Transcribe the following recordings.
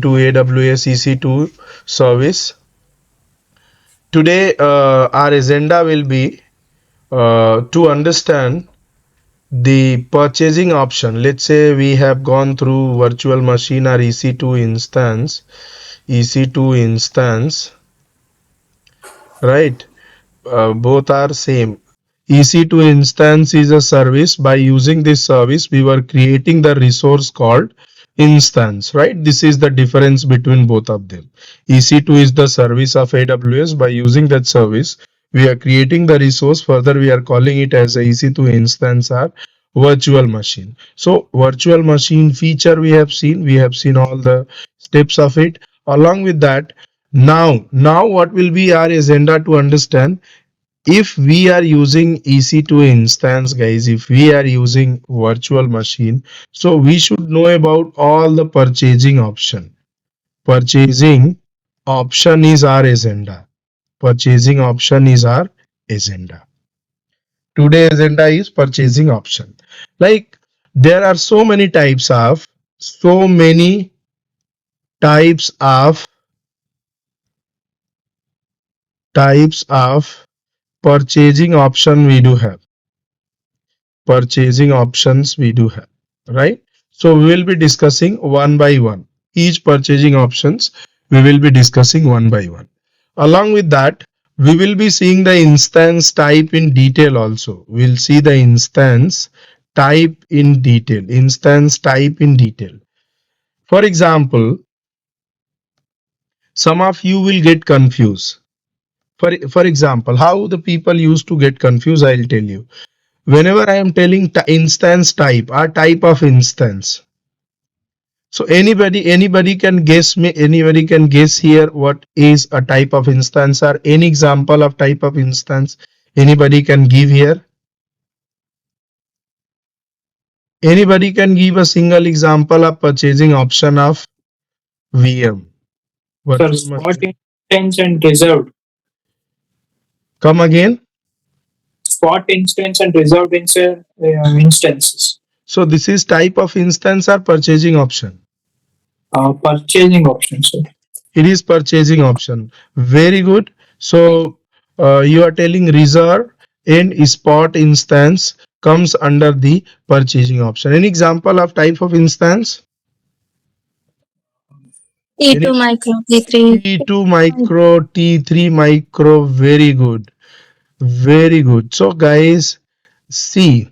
into AWS EC2 service. Today, our agenda will be to understand the purchasing option. Let's say we have gone through virtual machine or EC2 instance, right? Both are same. EC2 instance is a service. By using this service, we were creating the resource called instance, right? This is the difference between both of them. EC2 is the service of AWS. By using that service, we are creating the resource. Further, we are calling it as a EC2 instance or virtual machine. So virtual machine feature we have seen all the steps of it. Along with that, now what will be our agenda to understand if we are using EC2 instance, guys, if we are using virtual machine, so we should know about all the purchasing option. Purchasing option is our agenda. Purchasing option is our agenda. Today agenda is purchasing option. Like there are so many types of purchasing option we do have. Purchasing options we do have, right? So we will be discussing one by one. Each purchasing options we will be discussing one by one. Along with that, we will be seeing the instance type in detail also. We'll see the instance type in detail. Instance type in detail. For example, some of you will get confused. For example, how the people used to get confused, I'll tell you. Whenever I am telling instance type or type of instance, so anybody can guess here what is a type of instance or any example of type of instance anybody can give here. Anybody can give a single example of purchasing option of VM. Sir, spot instance and reserved. Come again. Spot instance and reserved instances. So this is type of instance or purchasing option? Purchasing option, sir. It is purchasing option. Very good. So you are telling reserve and spot instance comes under the purchasing option. Any example of type of instance? E2 micro, T3. E2 micro, T3 micro. Very good. Very good. So guys, see,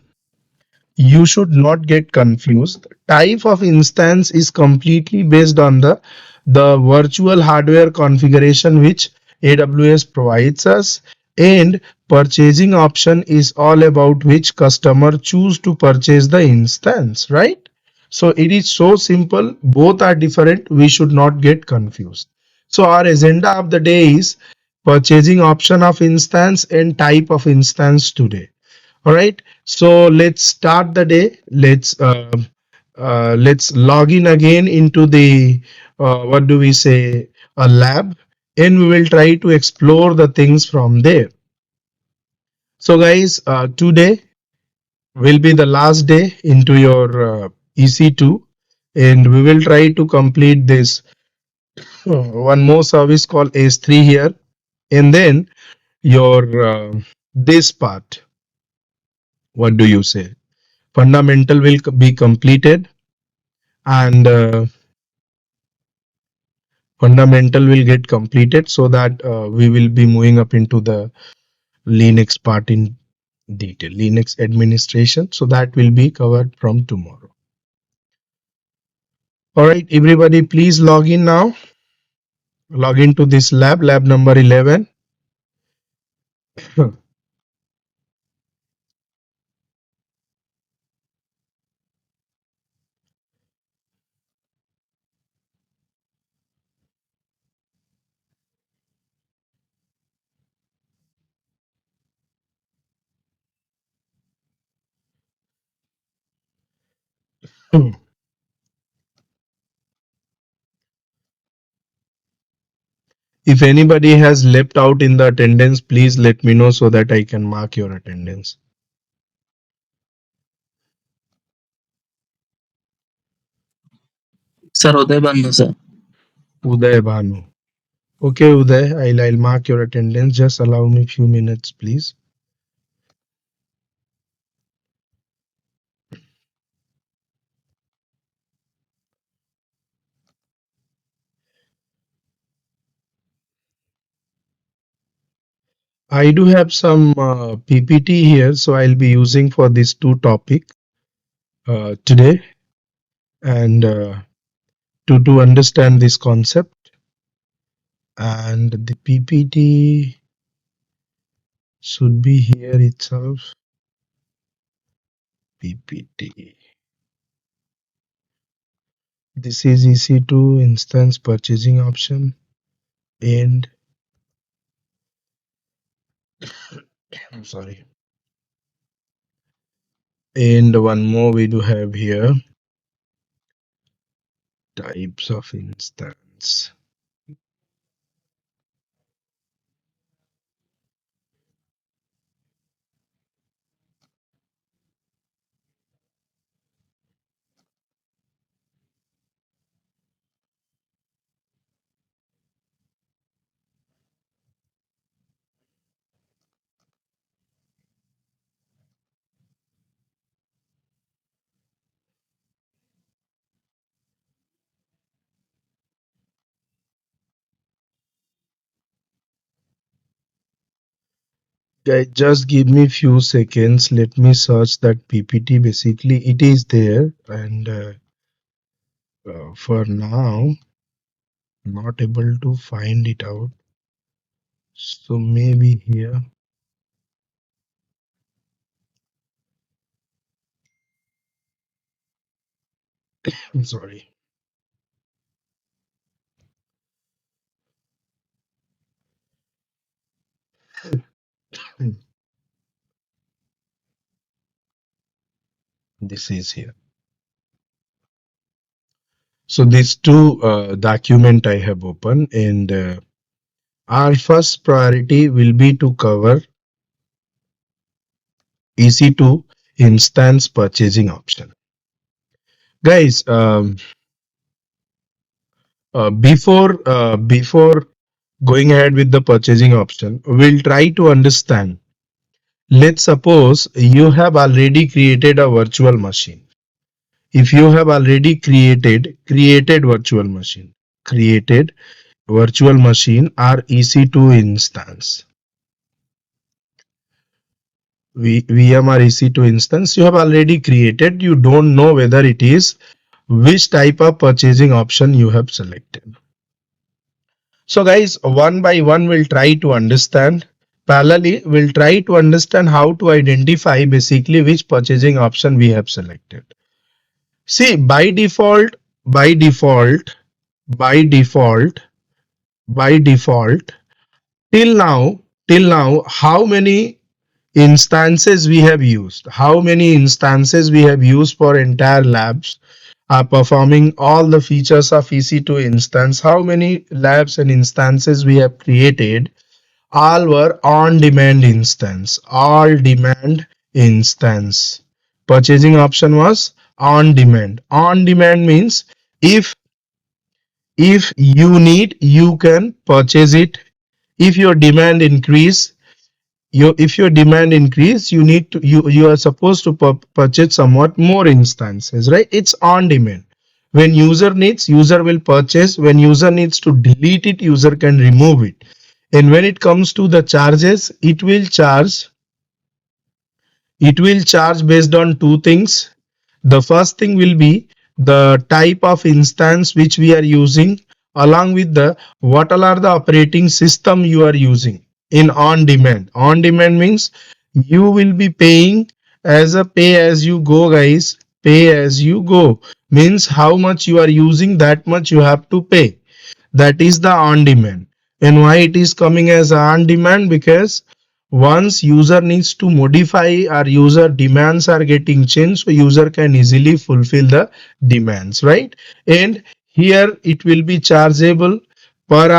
you should not get confused. Type of instance is completely based on the virtual hardware configuration which AWS provides us, and purchasing option is all about which customer choose to purchase the instance, right? So it is so simple. Both are different. We should not get confused. So our agenda of the day is purchasing option of instance and type of instance today. All right, so let's start the day. Let's log in again into the what do we say, a lab, and we will try to explore the things from there. So guys, today will be the last day into your EC2, and we will try to complete this one more service called S3 here, and then your this part, what do you say, fundamental will be completed, and fundamental will get completed, so that we will be moving up into the Linux part in detail, Linux administration, so that will be covered from tomorrow. All right, everybody, please log in now. Log into this lab number 11. If anybody has left out in the attendance, please let me know so that I can mark your attendance. Sir, Uday Bandhu, sir. Uday Bhanu. Okay, Uday, I'll mark your attendance. Just allow me a few minutes, please. I do have some PPT here, so I'll be using for these two topics today, and to understand this concept. And the PPT should be here itself. PPT. This is EC2 instance purchasing option, and I'm sorry. And one more we do have here, types of instance. Guys, just give me few seconds. Let me search that PPT. Basically, it is there, and for now, not able to find it out. So maybe here. I'm sorry. This is here. So these two document I have opened, and our first priority will be to cover EC2 instance purchasing option. Guys, before going ahead with the purchasing option, we'll try to understand. Let's suppose you have already created a virtual machine. If you have already created virtual machine or EC2 instance, VMware EC2 instance, you have already created. You don't know whether it is which type of purchasing option you have selected. So guys, one by one we'll try to understand. Parallelly, we'll try to understand how to identify basically which purchasing option we have selected. See, by default, by default, by default, by default, till now, how many instances we have used? How many instances we have used for entire labs are performing all the features of EC2 instance? How many labs and instances we have created? All were on-demand instance. All demand instance. Purchasing option was on demand. On demand means if you need, you can purchase it. If your demand increase, you need to you are supposed to purchase somewhat more instances, right? It's on demand. When user needs, user will purchase. When user needs to delete it, user can remove it. And when it comes to the charges, it will charge based on two things. The first thing will be the type of instance which we are using, along with the what all are the operating system you are using. In on demand, on demand means you will be paying as a pay as you go, guys. Pay as you go means how much you are using, that much you have to pay. That is the on demand. And why it is coming as on demand? Because once user needs to modify or user demands are getting changed, so user can easily fulfill the demands, right? And here it will be chargeable per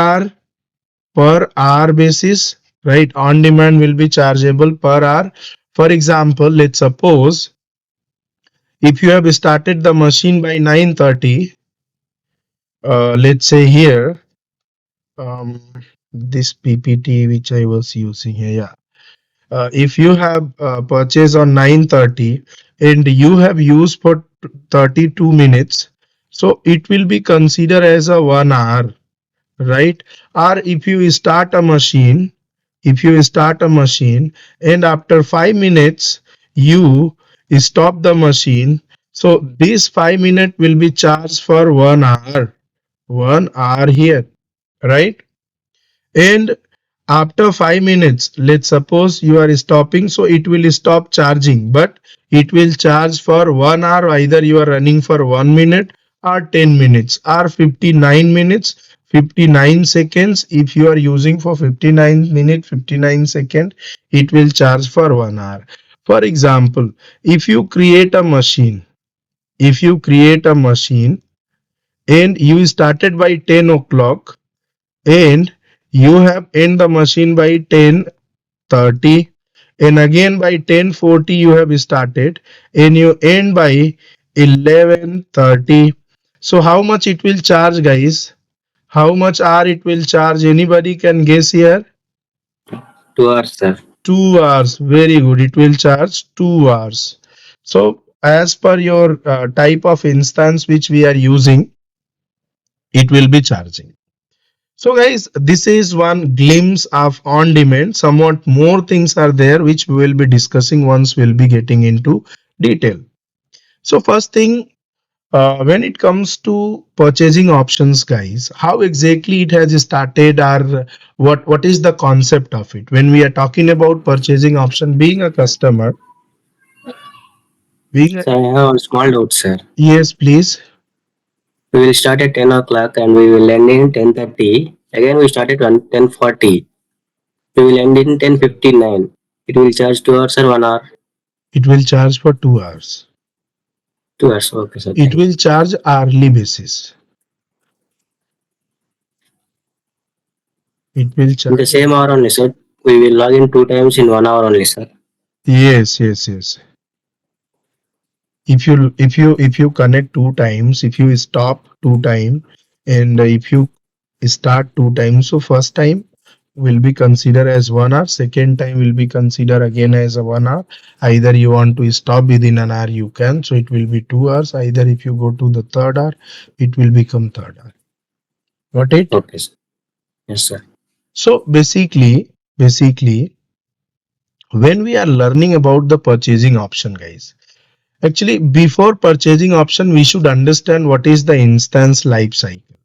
hour basis, right? On demand will be chargeable per hour. For example, let's suppose if you have started the machine by 9:30, let's say here, um, this PPT which I was using here, yeah. If you have purchased on 9:30 and you have used for 32 minutes, so it will be considered as a 1 hour, right? Or if you start a machine and after 5 minutes you stop the machine, so this 5 minute will be charged for 1 hour, 1 hour here, right? And after 5 minutes, let's suppose you are stopping, so it will stop charging, but it will charge for 1 hour. Either you are running for 1 minute or 10 minutes or 59 minutes, 59 seconds. If you are using for 59 minutes, 59 seconds, it will charge for 1 hour. For example, if you create a machine, if you create a machine and you started by 10 o'clock and you have end the machine by 10:30 and again by 10:40 you have started and you end by 11:30, so how much it will charge, guys? How much hour it will charge? Anybody can guess here? 2 hours, sir. 2 hours. Very good, it will charge 2 hours. So as per your type of instance which we are using, it will be charging. So guys, this is one glimpse of on demand. Somewhat more things are there which we will be discussing once we'll be getting into detail. So first thing, when it comes to purchasing options, guys, how exactly it has started, or what is the concept of it? When we are talking about purchasing option, being a customer, being a, So I have a small doubt, sir. yes, please. We will start at 10 o'clock and we will end in 10:30. Again, we start at 10:40. We will end in 10:59. It will charge 2 hours or 1 hour. It will charge for 2 hours. 2 hours. Okay, sir. It will charge hourly basis. It will In charge. the same hour only, sir. We will log in 2 times in 1 hour only, sir. Yes, yes, yes. If you connect 2 times, if you stop 2 times, and if you start 2 times, so first time will be considered as 1 hour, second time will be considered again as a 1 hour. Either you want to stop within an hour, you can, so it will be 2 hours. Either if you go to the third hour, it will become third hour. Got it? Okay, sir. Yes, sir. So basically when we are learning about the purchasing option, guys, actually before purchasing option we should understand what is the instance life cycle.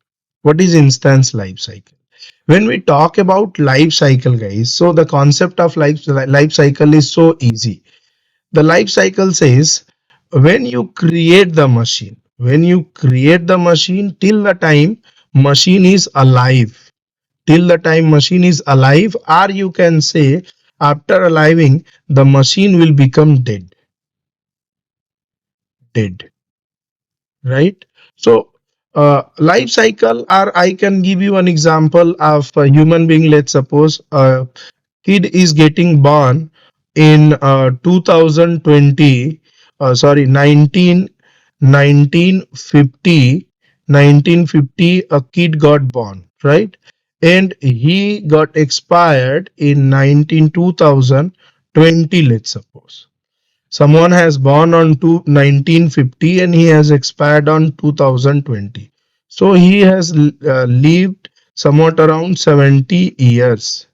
What is instance life cycle? When we talk about life cycle, guys, so the concept of life cycle is so easy. The life cycle says, when you create the machine, till the time machine is alive, or you can say after aliving, the machine will become dead, right? So life cycle, or I can give you an example of a human being. Let's suppose a kid is getting born in 2020, sorry, 1950, a kid got born, right? And he got expired in 2020, let's suppose. Someone has born on 1950 and he has expired on 2020. So he has lived somewhat around 70 years.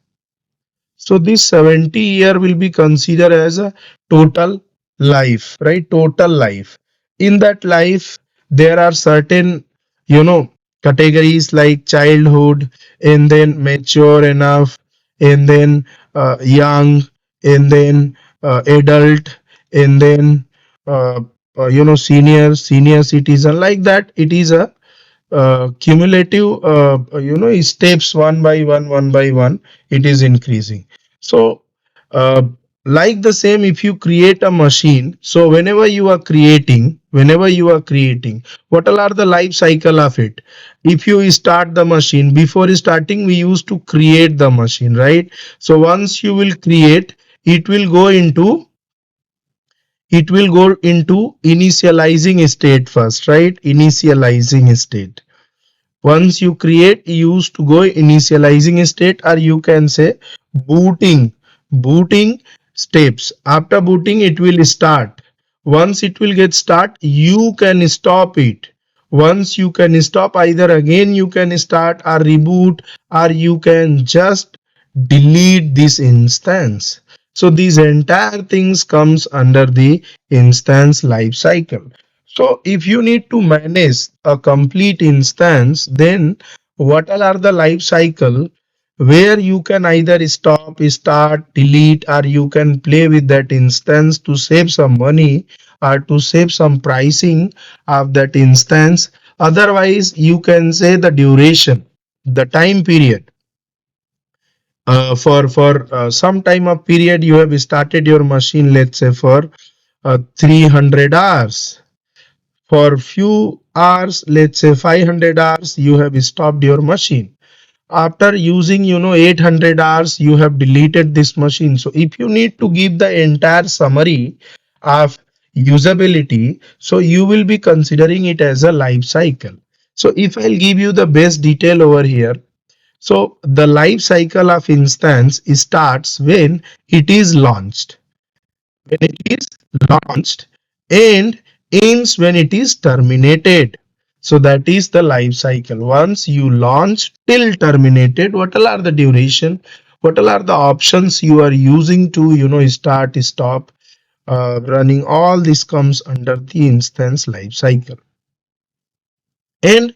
So this 70-year will be considered as a total life, right? Total life. In that life, there are certain, categories like childhood, and then mature enough, and then young, and then adult, and then senior citizen. Like that, it is a cumulative, steps, one by one it is increasing. So uh, like the same, if you create a machine, so whenever you are creating, what all are the life cycle of it? If you start the machine, before starting we used to create the machine, right? So once you will create, it will go into initializing state first, right? Initializing state. Once you create, you used to go initializing state, or you can say booting steps. After booting, it will start. Once it will get start, you can stop it. Once you can stop, either again you can start or reboot, or you can just delete this instance. So these entire things comes under the instance life cycle. So if you need to manage a complete instance, then what all are the life cycle where you can either stop, start, delete, or you can play with that instance to save some money or to save some pricing of that instance. Otherwise, you can say the duration, the time period. For some time of period, you have started your machine, let's say for 300 hours. For few hours, let's say 500 hours, you have stopped your machine. After using 800 hours, you have deleted this machine. So if you need to give the entire summary of usability, so you will be considering it as a life cycle. So if I'll give you the best detail over here, so the life cycle of instance starts when it is launched. When it is launched, and ends when it is terminated. So that is the life cycle. Once you launch till terminated, what all are the duration? What all are the options you are using to start, stop, running? All this comes under the instance life cycle. And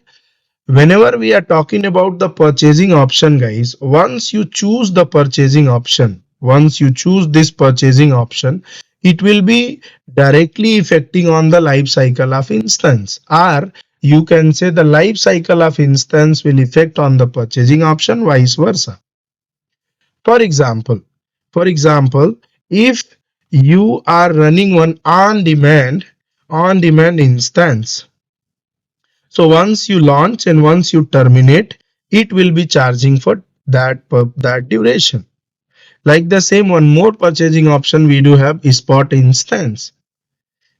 whenever we are talking about the purchasing option, guys, once you choose the purchasing option, once you choose this purchasing option, it will be directly affecting on the life cycle of instance, or you can say the life cycle of instance will affect on the purchasing option, vice versa. For example, if you are running one on demand instance, so once you launch and once you terminate, it will be charging for that duration. Like the same, one more purchasing option we do have is spot instance.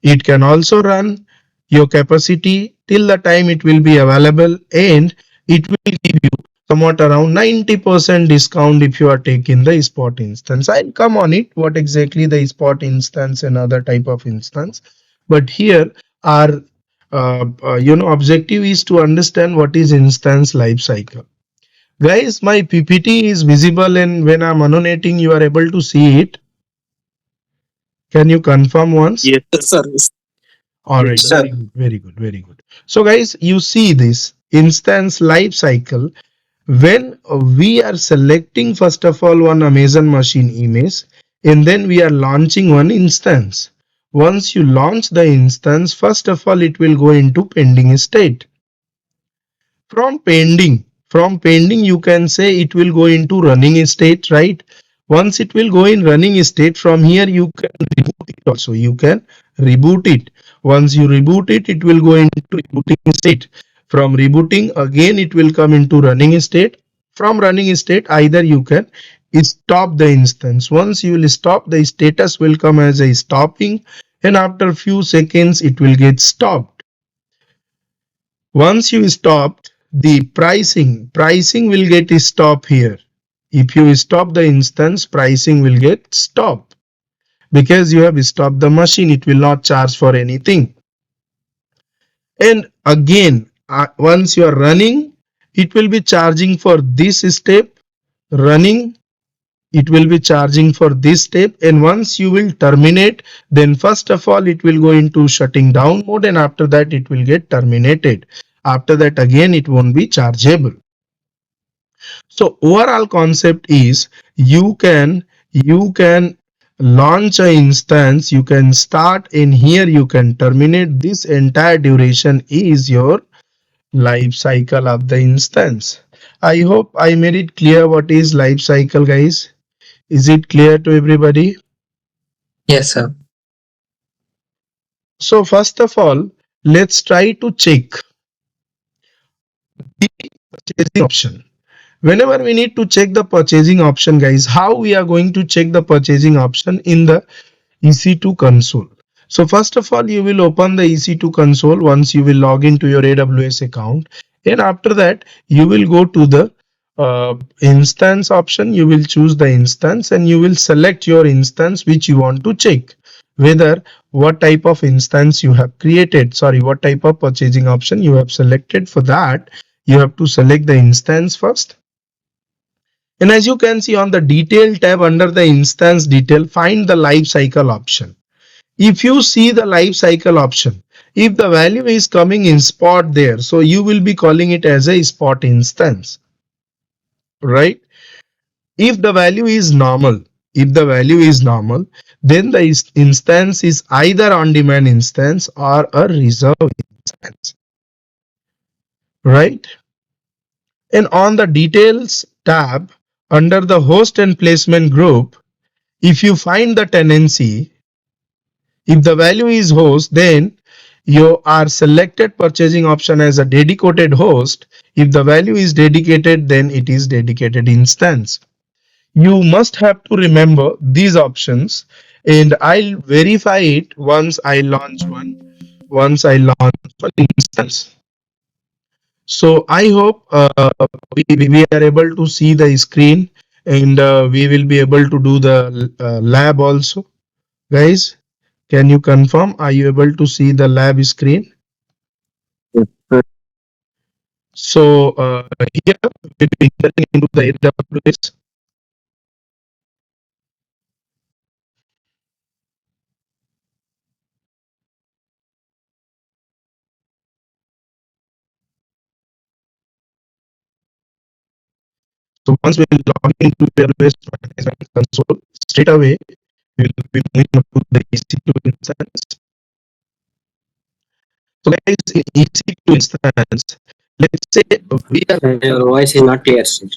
It can also run your capacity till the time it will be available, and it will give you somewhat around 90% discount if you are taking the spot instance. I'll come on it what exactly the spot instance and other type of instance, but here our objective is to understand what is instance life cycle. Guys, my PPT is visible, and when I'm annotating, you are able to see it. Can you confirm once? Yes, sir. All right, Yes, sir. very good, very good. So guys, you see this instance life cycle when we are selecting first of all one Amazon machine image, and then we are launching one instance. Once you launch the instance, first of all it will go into pending state. From pending you can say it will go into running state, right? Once it will go in running state, from here you can reboot it also. You can reboot it. Once you reboot it, it will go into rebooting state. From rebooting, again it will come into running state. From running state, either you can stop the instance. Once you will stop, the status will come as a stopping, and after few seconds it will get stopped. Once you stop, the pricing will get stopped here. If you stop the instance, pricing will get stopped because you have stopped the machine. It will not charge for anything. And again, once you are running, it will be charging for this step. Running, it will be charging for this step, and once you will terminate, then first of all it will go into shutting down mode, and after that it will get terminated. After that again it won't be chargeable. So overall concept is you can launch an instance, you can start, and here you can terminate. This entire duration is your life cycle of the instance. I hope I made it clear what is life cycle, guys. Is it clear to everybody? Yes, sir. So first of all, let's try to check the purchasing option. Whenever we need to check the purchasing option, guys, how we are going to check the purchasing option in the EC2 console. So first of all, you will open the EC2 console once you will log into your AWS account, And after that, you will go to the instance option. You will choose the instance and you will select your instance which you want to check whether what type of instance you have created. Sorry, what type of purchasing option you have selected. For that, you have to select the instance first. And as you can see on the detail tab under the instance detail, find the life cycle option. If you see the life cycle option, if the value is coming in spot there, so you will be calling it as a spot instance, right? If the value is normal, if the value is normal, then the instance is either on demand instance or a reserve instance, right? And on the details tab under the host and placement group, if you find the tenancy, if the value is host, then you are selected purchasing option as a dedicated host. If the value is dedicated, then it is dedicated instance. You must have to remember these options, and I'll verify it once I launch one instance. So I hope we are able to see the screen, and we will be able to do the lab also. Guys, can you confirm? Are you able to see the lab screen? So here we'll be entering into the AWS. So once we log into AWS management console, straight away we will be moving to the EC2 instance. So guys, in EC2 instance, let's say we are Your voice is not clear, sir.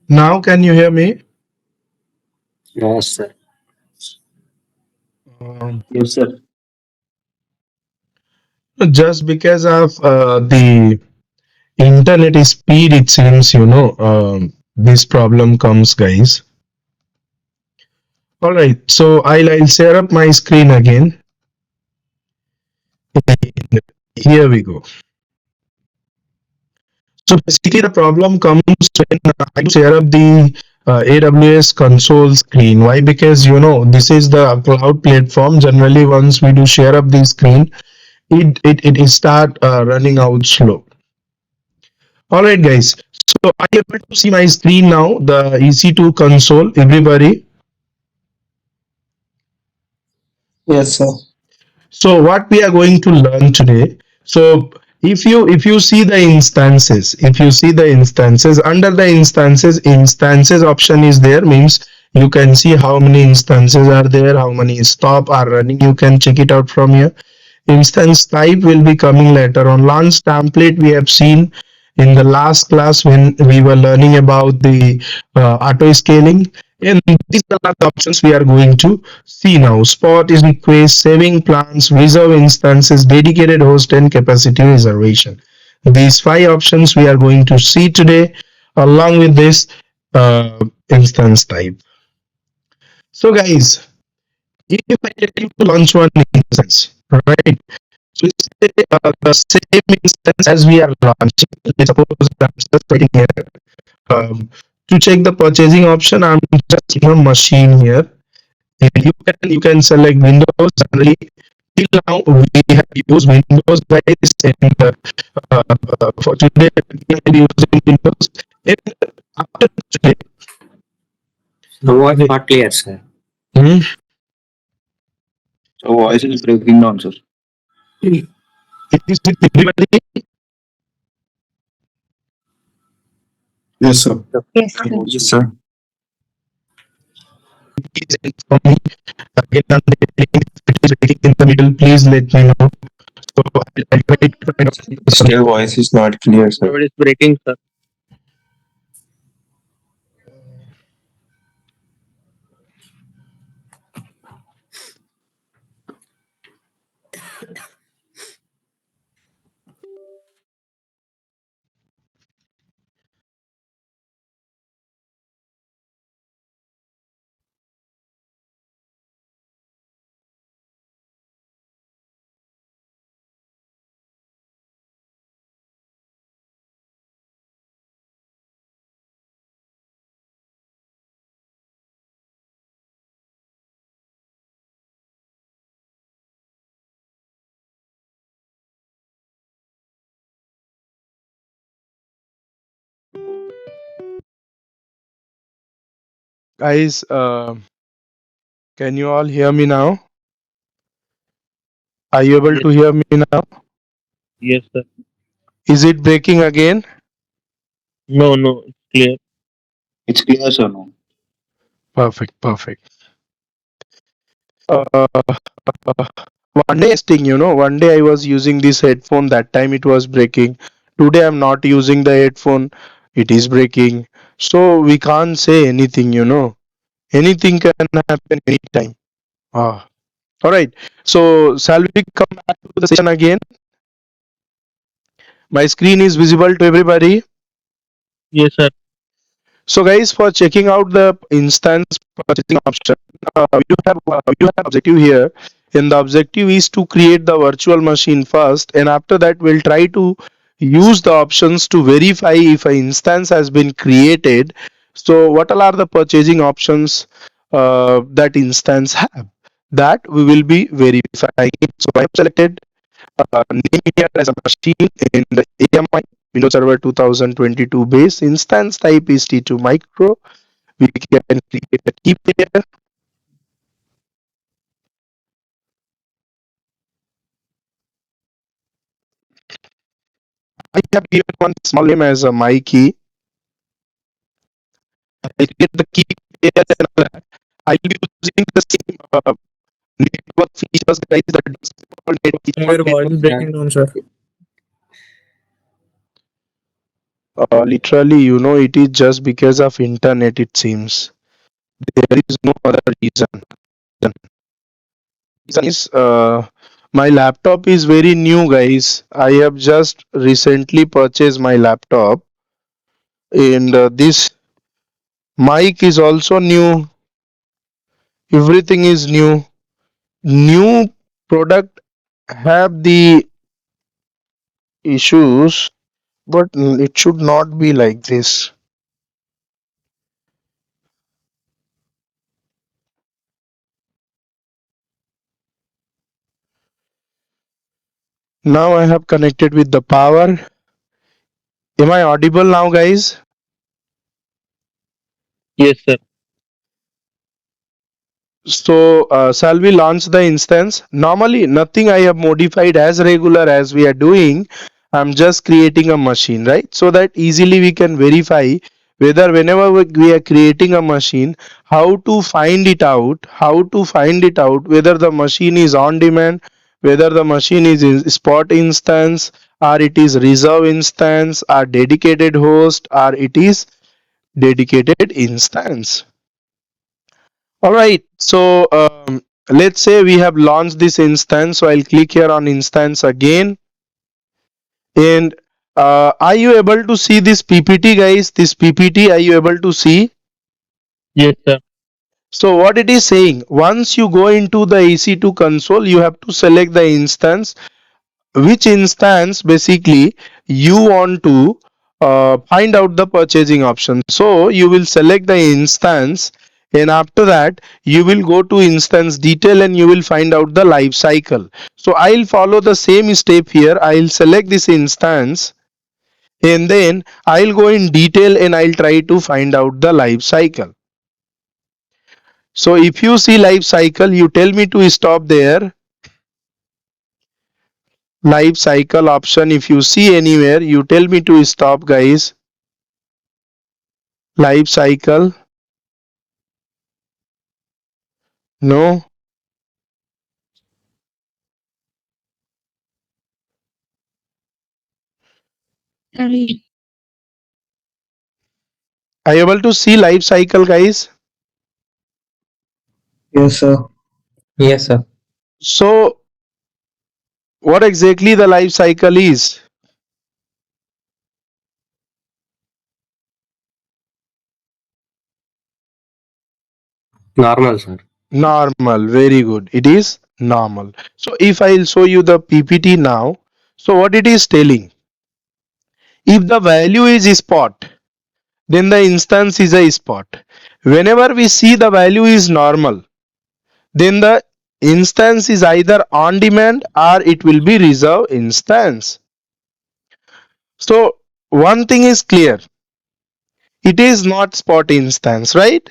now can you hear me? Yes, sir. Yes, sir. Just because of the internet speed, it seems, this problem comes, guys. All right, so I'll share up my screen again. And here we go. So basically, the problem comes when I share up the AWS console screen. Why? Because this is the cloud platform. Generally, once we do share up the screen, it start running out slow. All right, guys. So are you able to see my screen now? The EC2 console, everybody. Yes, sir. So what we are going to learn today. So if you see the instances, if you see the instances under the instances option is there, means you can see how many instances are there, how many stop are running. You can check it out from here. Instance type will be coming later on. Launch template we have seen in the last class when we were learning about the auto scaling. And these are the options we are going to see now. Spot is request, saving plans, reserve instances, dedicated host, and capacity reservation. These 5 options we are going to see today along with this instance type. So guys, if I tell you to launch one instance, right? So say the same instance as we are launching. Let's suppose I'm just writing here to check the purchasing option. I'm just in a machine here, and you can select Windows. Generally, till now we have used Windows, guys, and for today we are using Windows. And after today, The voice not clear, sir. hmm, Your voice is breaking down, sir. it is with everybody. Yes, sir. Yes, sir. Yes, sir. please inform me. Again, if it is breaking in the middle, please let me know. So I'll try to find out the solution. Still, voice is not clear, sir. It is breaking, sir. Guys, can you all hear me now? Are you able to hear me now? Yes, sir. Is it breaking again? No, no, it's clear. It's clear, sir. No. Perfect, perfect. Uh, one day testing, one day I was using this headphone, that time it was breaking. Today I'm not using the headphone, it is breaking. So we can't say anything. Anything can happen anytime. Ah. All right. So shall we come back to the session again? My screen is visible to everybody. Yes, sir. So guys, for checking out the instance purchasing option, you have objective here. And the objective is to create the virtual machine first, and after that we'll try to use the options to verify if an instance has been created. So what all are the purchasing options that instance have? That we will be verifying. So I have selected name here as a machine in the AMI Windows Server 2022 base. Instance type is T2 micro. We can create a key pair. I have given one small name as a my key. I create the key pair and all that. I'll be using the same network features, guys, that Your voice is breaking down, sir. literally, it is just because of internet, it seems. There is no other reason. Reason is my laptop is very new, guys. I have just recently purchased my laptop, and this mic is also new. Everything is new. New product have the issues, but it should not be like this. Now I have connected with the power. Am I audible now, guys? Yes, sir. So shall we launch the instance? Normally nothing I have modified, as regular as we are doing. I'm just creating a machine, right? So that easily we can verify whether whenever we are creating a machine, how to find it out, whether the machine is on demand, whether the machine is in spot instance, or it is reserve instance, or dedicated host, or it is dedicated instance. All right. So let's say we have launched this instance. So I'll click here on instance again. And are you able to see this PPT, guys? This PPT, are you able to see? Yes, sir. So what it is saying, once you go into the EC2 console, you have to select the instance, which instance basically you want to find out the purchasing option. So you will select the instance, and after that you will go to instance detail and you will find out the life cycle. So I'll follow the same step here. I'll select this instance, and then I'll go in detail and I'll try to find out the life cycle. So if you see life cycle, you tell me to stop there. Life cycle option, if you see anywhere, you tell me to stop, guys. Life cycle. No. Sorry. Are you able to see life cycle, guys? Yes, sir. Yes, sir. So what exactly the life cycle is? Normal, sir. Normal. Very good. It is normal. So if I'll show you the PPT now, so what it is telling, if the value is spot, then the instance is a spot. Whenever we see the value is normal, then the instance is either on demand or it will be reserved instance. So one thing is clear, it is not spot instance, right?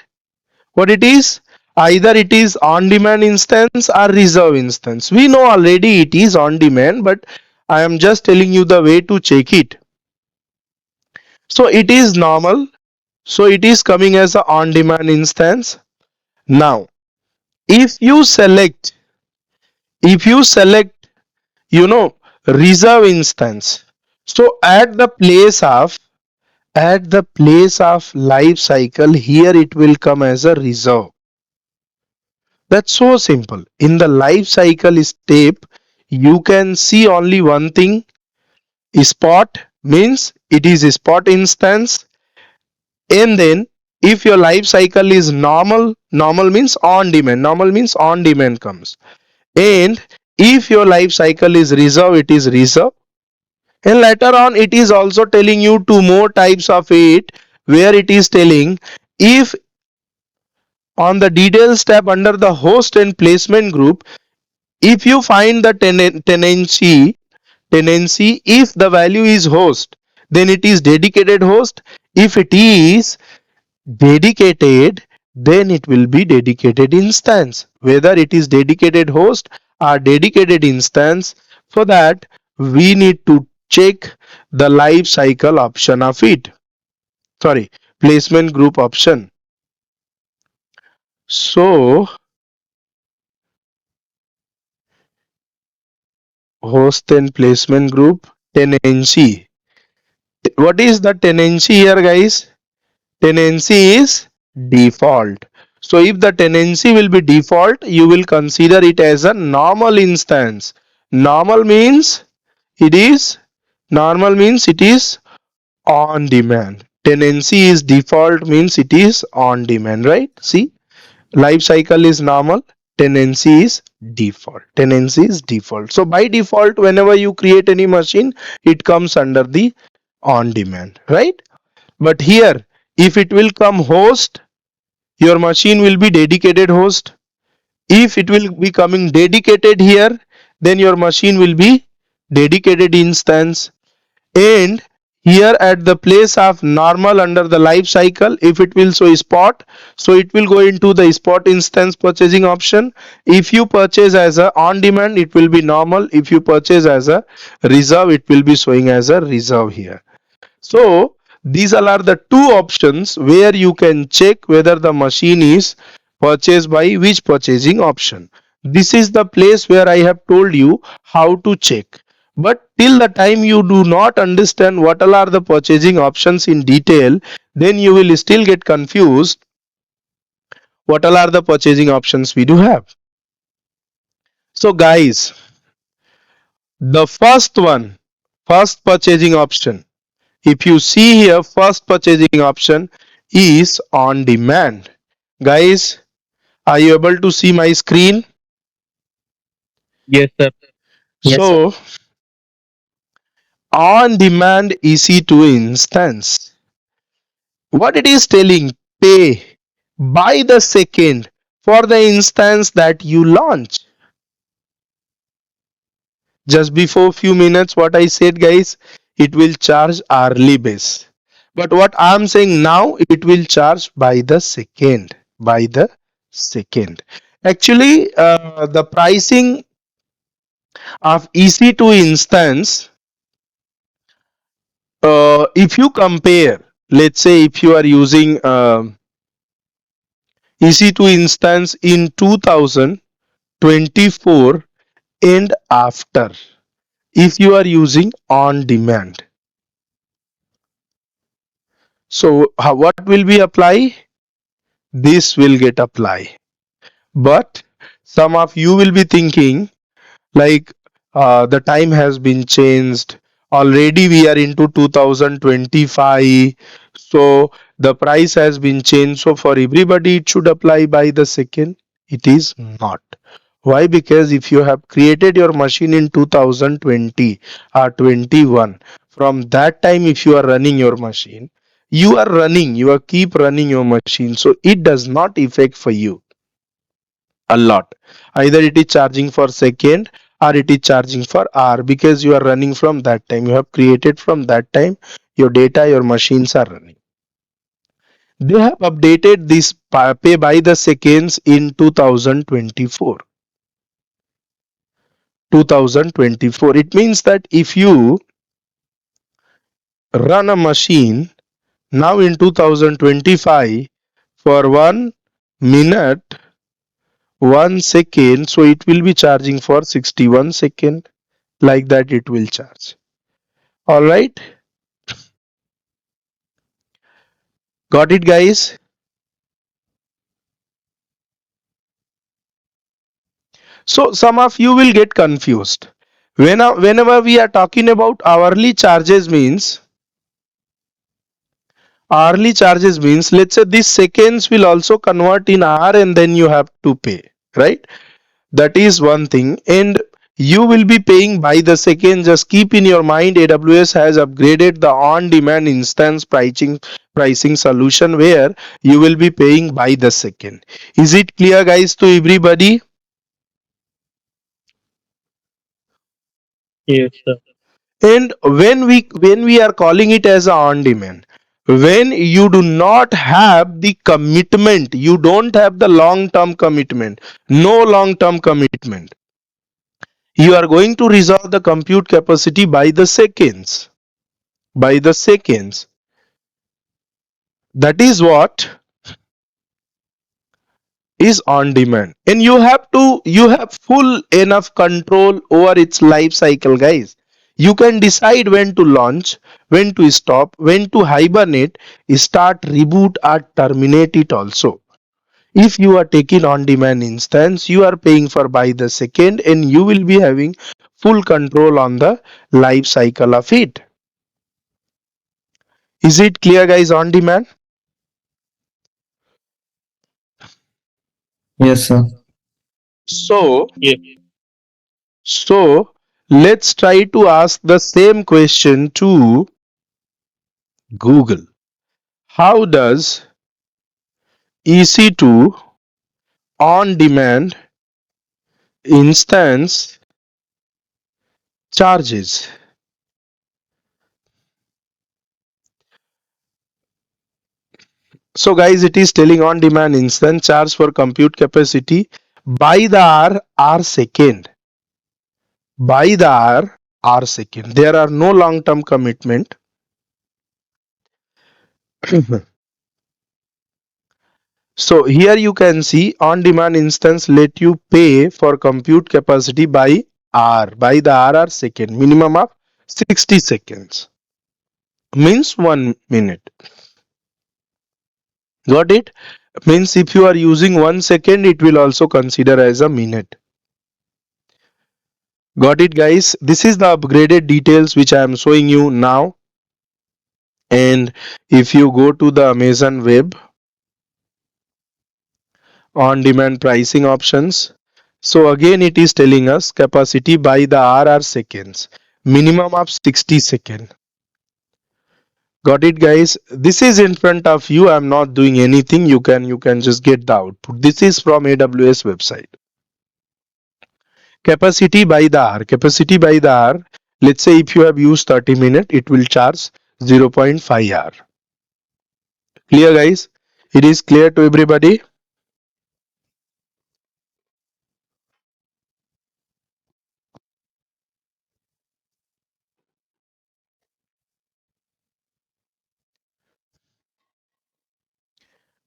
What it is, either it is on demand instance or reserve instance. We know already it is on demand, but I am just telling you the way to check it. So it is normal, so it is coming as a on demand instance. Now if you select, if you select, you know, reserve instance, so at the place of life cycle, here it will come as a reserve. That's so simple. In the life cycle step, you can see only one thing. Spot means it is a spot instance. And then if your life cycle is normal, normal means on demand. Normal means on demand comes. And if your life cycle is reserve, it is reserve. And later on, it is also telling you two more types of it, where it is telling if on the details tab under the host and placement group, if you find the tenancy, if the value is host, then it is dedicated host. If it is dedicated, then it will be dedicated instance. Whether it is dedicated host or dedicated instance, for that we need to check the life cycle option of it. Sorry, placement group option. So host and placement group, tenancy. What is the tenancy here, guys? Tenancy is default. So if the tenancy will be default, you will consider it as a normal instance. Normal means it is on demand. Tenancy is default means it is on demand, right? See, life cycle is normal, tenancy is default. Tenancy is default. So by default, whenever you create any machine, it comes under the on demand, right? But here, if it will come host, your machine will be dedicated host. If it will be coming dedicated here, then your machine will be dedicated instance. And here at the place of normal under the life cycle, if it will show spot, so it will go into the spot instance purchasing option. If you purchase as a on demand, it will be normal. If you purchase as a reserve, it will be showing as a reserve here. So these all are the two options where you can check whether the machine is purchased by which purchasing option. This is the place where I have told you how to check. But till the time you do not understand what all are the purchasing options in detail, then you will still get confused what all are the purchasing options we do have. So guys, the first one, first purchasing option, if you see here, first purchasing option is on demand. Guys, are you able to see my screen? Yes, sir. Yes, sir. So on demand EC2 instance, what it is telling, pay by the second for the instance that you launch. Just before few minutes what I said, guys, it will charge hourly base. But what I am saying now, it will charge by the second. By the second. Actually, the pricing of EC2 instance, if you compare, let's say if you are using EC2 instance in 2024 and after, if you are using on demand. So what will be apply? This will get apply. But some of you will be thinking like the time has been changed. Already we are into 2025. So the price has been changed. So for everybody it should apply by the second. It is not. Why? Because if you have created your machine in 2020 or 21, from that time if you are running your machine, you are keep running your machine. So it does not affect for you a lot. Either it is charging for second or it is charging for hour, because you are running from that time. You have created from that time, your data, your machines are running. They have updated this pay by the seconds in 2024. 2024. It means that if you run a machine now in 2025 for 1 minute, 1 second, so it will be charging for 61 second. Like that it will charge. All right, got it guys? So some of you will get confused whenever we are talking about hourly charges means, let's say this seconds will also convert in hour and then you have to pay, right? That is one thing. And you will be paying by the second. Just keep in your mind, AWS has upgraded the on demand instance pricing solution where you will be paying by the second. Is it clear guys to everybody? Yes, sir. And when we are calling it as a on demand, when you do not have the commitment, you don't have the long term commitment, no long term commitment, you are going to resolve the compute capacity by the seconds. By the seconds. That is what is on demand. And you have full enough control over its life cycle, guys. You can decide when to launch, when to stop, when to hibernate, start, reboot, or terminate it also. If you are taking on demand instance, you are paying for by the second and you will be having full control on the life cycle of it. Is it clear guys? On demand. Yes, sir. So Yes. so let's try to ask the same question to Google. How does EC2 on demand instance charges? So guys, it is telling on demand instance charge for compute capacity by the hour or second. By the hour or second. There are no long term commitment. So here you can see on demand instance let you pay for compute capacity by hour, by the hour or second, minimum of 60 seconds, means 1 minute. Got it? Means if you are using 1 second, it will also consider as a minute. Got it guys? This is the upgraded details which I am showing you now. And if you go to the Amazon web on demand pricing options, so again it is telling us capacity by the hour or seconds, minimum of 60 seconds. Got it guys? This is in front of you. I'm not doing anything. You can just get the output. This is from AWS website. Capacity by the hour. Capacity by the hour. Let's say if you have used 30 minutes, it will charge 0.5 hour. Clear guys? It is clear to everybody?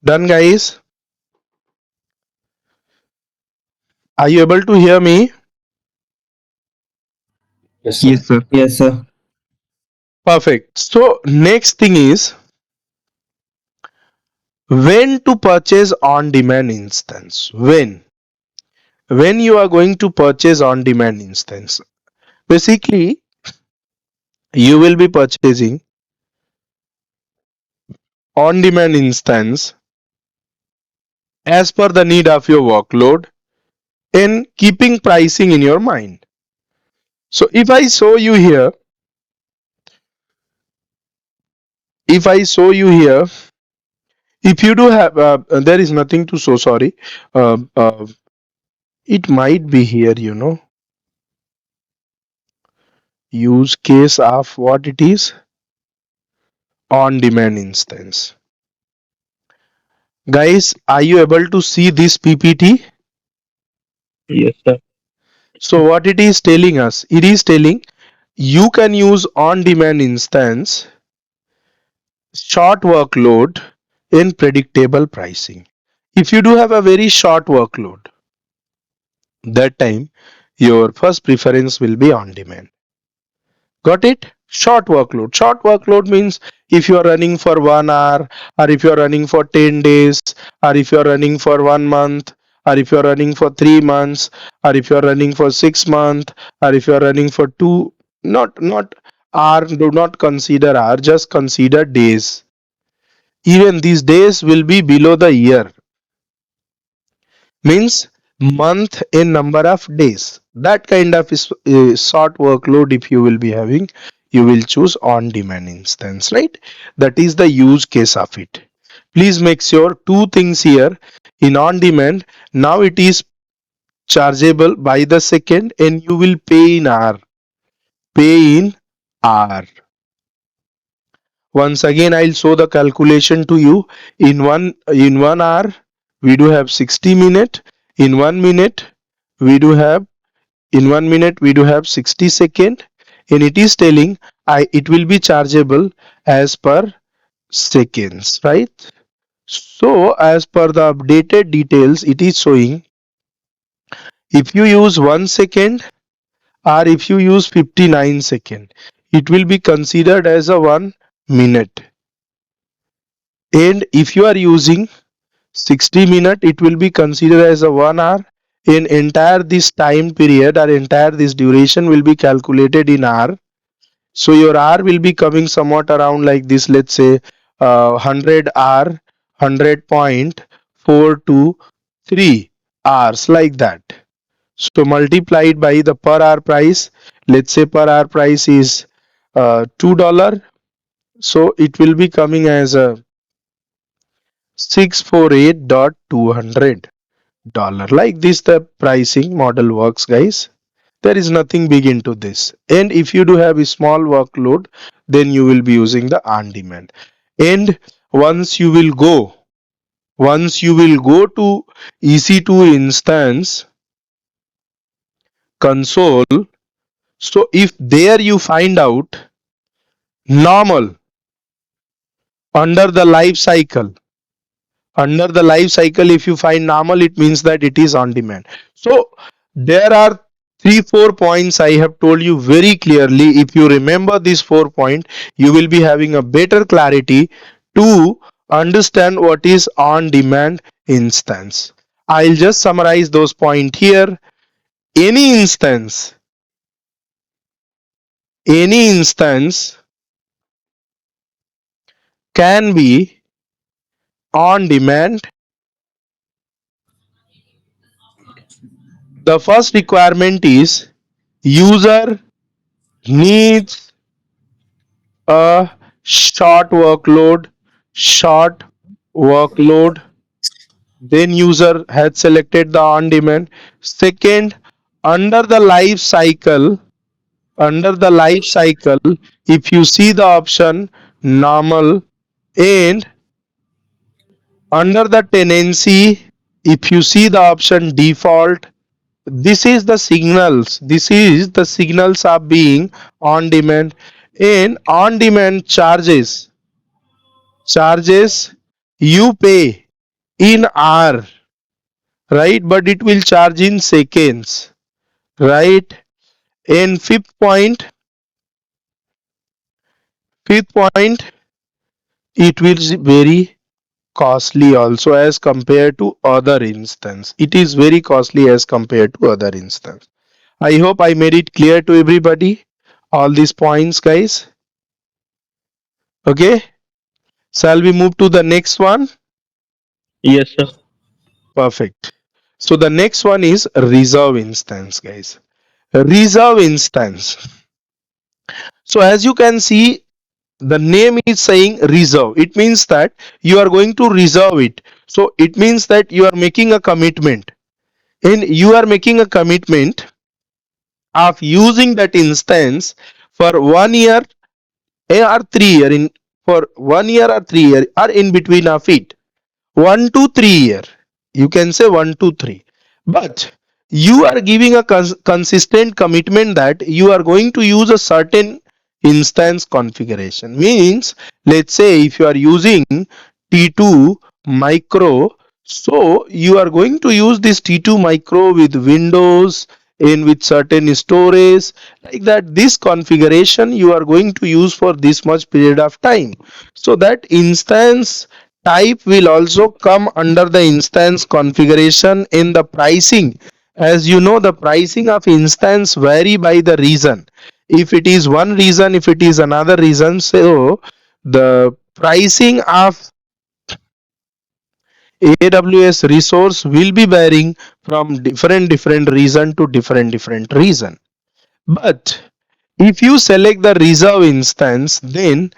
Done guys? Are you able to hear me? Yes, sir. Yes, sir. Yes, sir. Perfect. So next thing is when to purchase on demand instance. When you are going to purchase on demand instance. Basically, you will be purchasing on demand instance as per the need of your workload and keeping pricing in your mind. So if I show you here, if I show you here, if you do have, there is nothing to show, sorry. It might be here, use case of what it is, on demand instance. Guys, are you able to see this PPT? Yes, sir. So what it is telling us, it is telling you can use on demand instance, short workload in predictable pricing. If you do have a very short workload, that time your first preference will be on demand. Got it? Short workload. Short workload means if you are running for 1 hour, or if you are running for 10 days, or if you are running for 1 month, or if you are running for 3 months, or if you are running for 6 months, or if you are running for two, not hour, do not consider hour, just consider days. Even these days will be below the year, means month in number of days. That kind of short workload if you will be having, you will choose on demand instance, right? That is the use case of it. Please make sure two things here. In on demand, now it is chargeable by the second and you will pay in hour. Pay in hour. Once again I'll show the calculation to you. In 1 hour we do have 60 minutes. In 1 minute we do have, in 1 minute we do have 60 seconds, and it is telling it will be chargeable as per seconds, right? So as per the updated details, it is showing if you use 1 second or if you use 59 seconds, it will be considered as a 1 minute. And if you are using 60 minutes, it will be considered as a 1 hour. In entire this time period or entire this duration will be calculated in hour. So your hour will be coming somewhat around like this, let's say 100 hour, 100.423 hours, like that. So multiplied by the per hour price, let's say per hour price is $2. So it will be coming as a 648.200. Like this the pricing model works, guys. There is nothing big into this. And if you do have a small workload, then you will be using the on demand. And once you will go to EC2 instance console, so if there you find out normal under the life cycle, if you find normal, it means that it is on demand. So there are 3-4 points I have told you very clearly. If you remember these 4 points, you will be having a better clarity to understand what is on demand instance. I'll just summarize those points here. Any instance can be on demand. The first requirement is user needs a short workload. Then user had selected the on demand. Second, under the life cycle, if you see the option normal, and under the tenancy, if you see the option default, this is the signals are being on demand. In on demand charges you pay in hour, right? But it will charge in seconds, right? And fifth point, it will be very costly also as compared to other instance. It is very costly as compared to other instance. I hope I made it clear to everybody, all these points, guys. Okay, shall we move to the next one? Yes, sir. Perfect. So the next one is reserve instance, guys. Reserve instance. So as you can see, the name is saying reserve. It means that you are going to reserve it. So it means that you are making a commitment, and you are making a commitment of using that instance for 1 year or 3 year, in for 1 year or 3 year, or in between of it, 1 to 3 year, you can say 1 to 3, but you are giving a consistent commitment that you are going to use a certain instance configuration. Means, let's say if you are using T2 micro, so you are going to use this T2 micro with Windows and with certain storage, like that. This configuration you are going to use for this much period of time. So that instance type will also come under the instance configuration. In the pricing, as you know, the pricing of instance vary by the reason. If it is one reason, if it is another reason, so the pricing of AWS resource will be varying from different reason to different reason. But if you select the reserve instance, then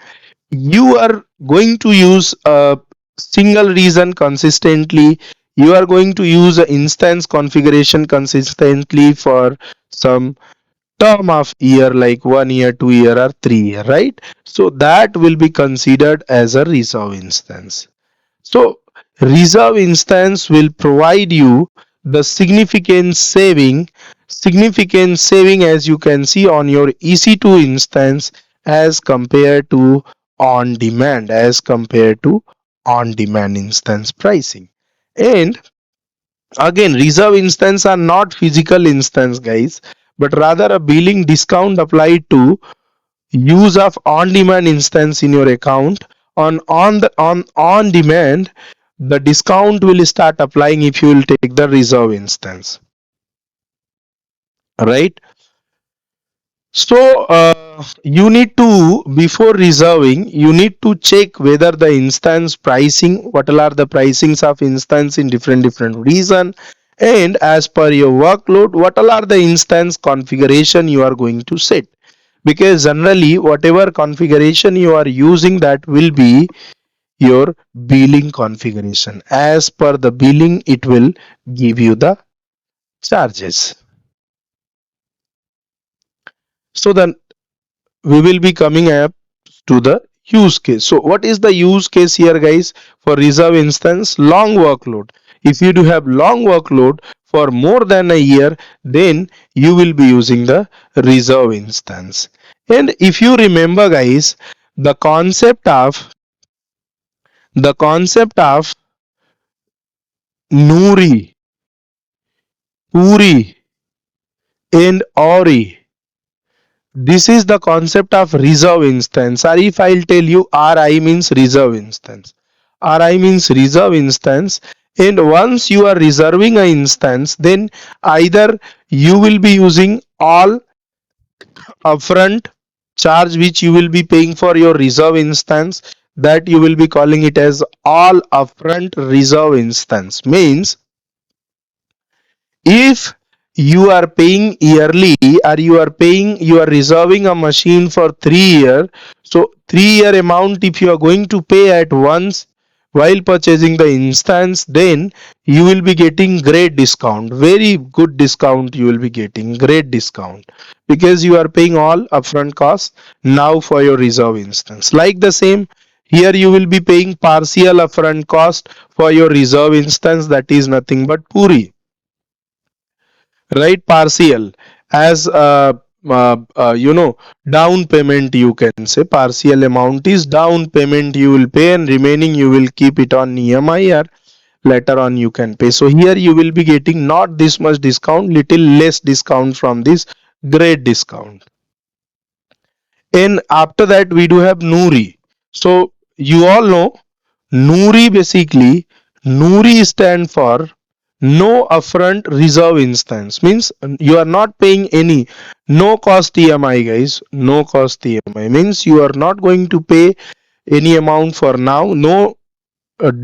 you are going to use a single reason consistently. You are going to use an instance configuration consistently for some term of year, like 1 year, 2 year, or 3 year, right? So that will be considered as a reserve instance. So reserve instance will provide you the significant saving, as you can see on your EC2 instance, as compared to on demand instance pricing. And again, reserve instance are not physical instance, guys, but rather a billing discount applied to use of on demand instance in your account. On demand, the discount will start applying if you will take the reserve instance, right? So you need to, before reserving, you need to check whether the instance pricing, what are the pricings of instance in different region, and as per your workload, what all are the instance configuration you are going to set. Because generally whatever configuration you are using, that will be your billing configuration. As per the billing, it will give you the charges. So then we will be coming up to the use case. So what is the use case here, guys? For reserve instance, long workload. If you do have long workload for more than a year, then you will be using the reserve instance. And if you remember, guys, the concept of Nuri, Puri, and Ori, this is the concept of reserve instance. Or if I'll tell you, RI means reserve instance. RI means reserve instance. And once you are reserving an instance, then either you will be using all upfront charge which you will be paying for your reserve instance, that you will be calling it as all upfront reserve instance. Means, if you are paying yearly, or you are reserving a machine for 3 year, so 3 year amount if you are going to pay at once while purchasing the instance, then you will be getting great discount, very good discount. You will be getting great discount because you are paying all upfront costs now for your reserve instance. Like the same here, you will be paying partial upfront cost for your reserve instance, that is nothing but Puri, right? Partial, as down payment, you can say. Partial amount is down payment you will pay, and remaining you will keep it on EMI, or later on you can pay. So here you will be getting not this much discount, little less discount from this great discount. And after that we do have Nuri. So you all know Nuri, basically Nuri stand for no upfront reserve instance, means you are not paying any no cost EMI, guys. No cost EMI means you are not going to pay any amount for now, no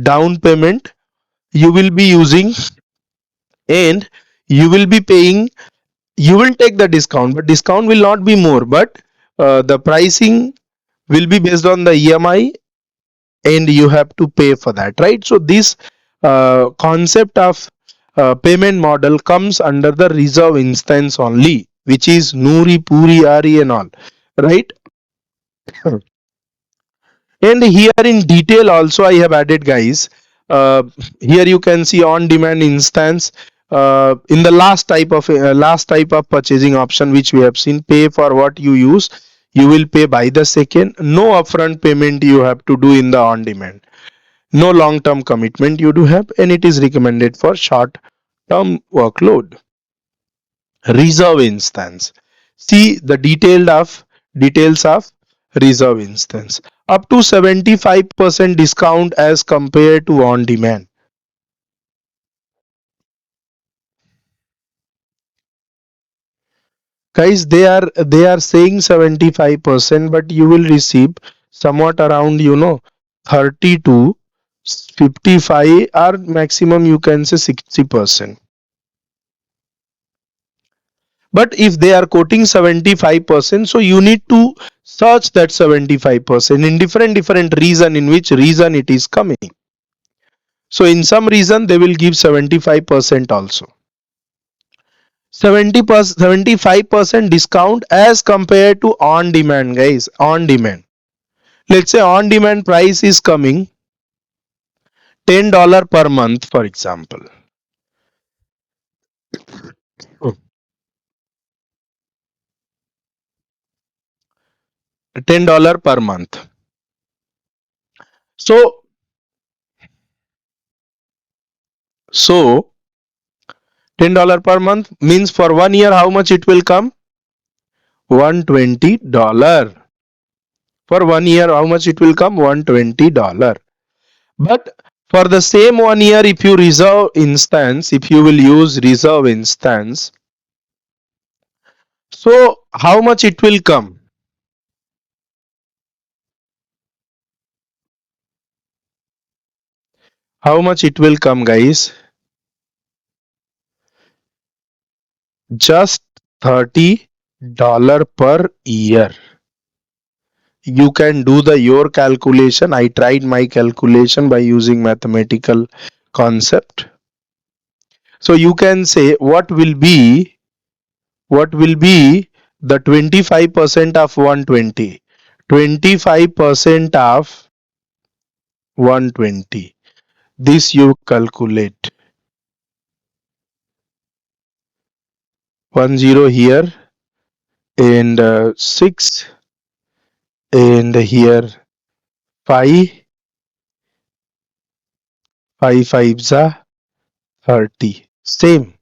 down payment you will be using, and you will be paying, you will take the discount, but discount will not be more, but the pricing will be based on the EMI, and you have to pay for that, right? So this concept of payment model comes under the reserve instance only, which is Nuri, Puri, Ari and all, right? And here in detail also I have added, guys. Here you can see on demand instance. In the last type of purchasing option which we have seen, pay for what you use, you will pay by the second. No upfront payment you have to do in the on demand, no long term commitment you do have, and it is recommended for short term workload. Reserve instance, see the details of reserve instance. Up to 75% discount as compared to on demand. Guys, they are saying 75%, but you will receive somewhat around 30 to 55, or maximum you can say 60%. But if they are quoting 75%, so you need to search that 75% in different reason, in which reason it is coming. So in some reason they will give 75% also. 75% discount as compared to on demand, guys. On demand, let's say on demand price is coming $10 per month, for example. $10 per month. So $10 per month means for 1 year how much it will come? $120. For 1 year how much it will come? $120. But for the same 1 year, if you reserve instance, if you will use reserve instance, so how much it will come? How much it will come, guys? Just $30 per year. You can do your calculation. I tried my calculation by using mathematical concept. So you can say what will be the 25% of 120? 25% of 120. This you calculate. 10 here, and 6, and here 5, 5 5s are 30. Same.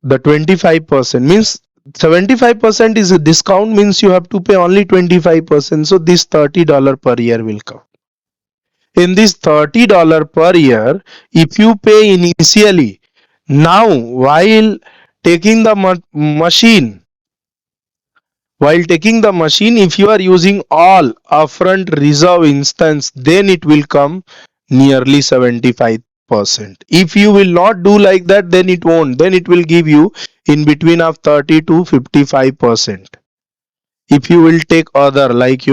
The 25% means 75% is a discount, means you have to pay only 25%. So this $30 per year will come. In this $30 per year, if you pay initially, now while taking the machine, if you are using all upfront reserve instance, then it will come nearly 75%. If you will not do like that, then it won't. Then it will give you in between of 30 to 55%. If you will take other, like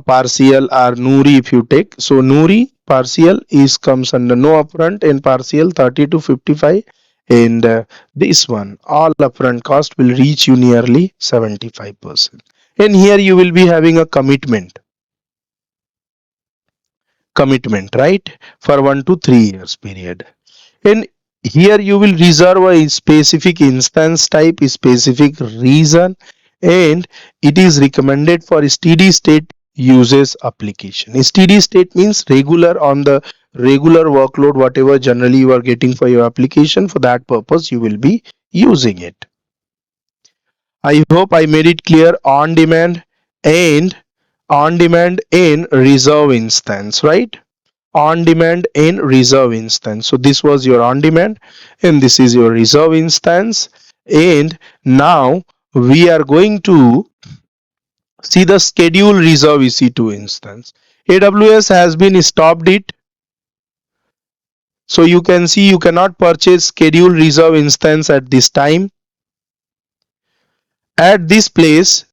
partial or Nuri, if you take, so Nuri partial is comes under no upfront, and partial 30 to 55, and this one all upfront cost will reach you nearly 75%. And here you will be having a commitment, right, for 1 to 3 years period. And here you will reserve a specific instance type, specific reason, and it is recommended for steady state uses application. Steady state means regular, on the regular workload, whatever generally you are getting for your application, for that purpose you will be using it. I hope I made it clear. On demand and on demand in reserve instance, right? On demand in reserve instance. So this was your on demand and this is your reserve instance. And now we are going to see the schedule reserve EC2 instance. AWS has been stopped it. So you can see you cannot purchase schedule reserve instance at this time. At this place,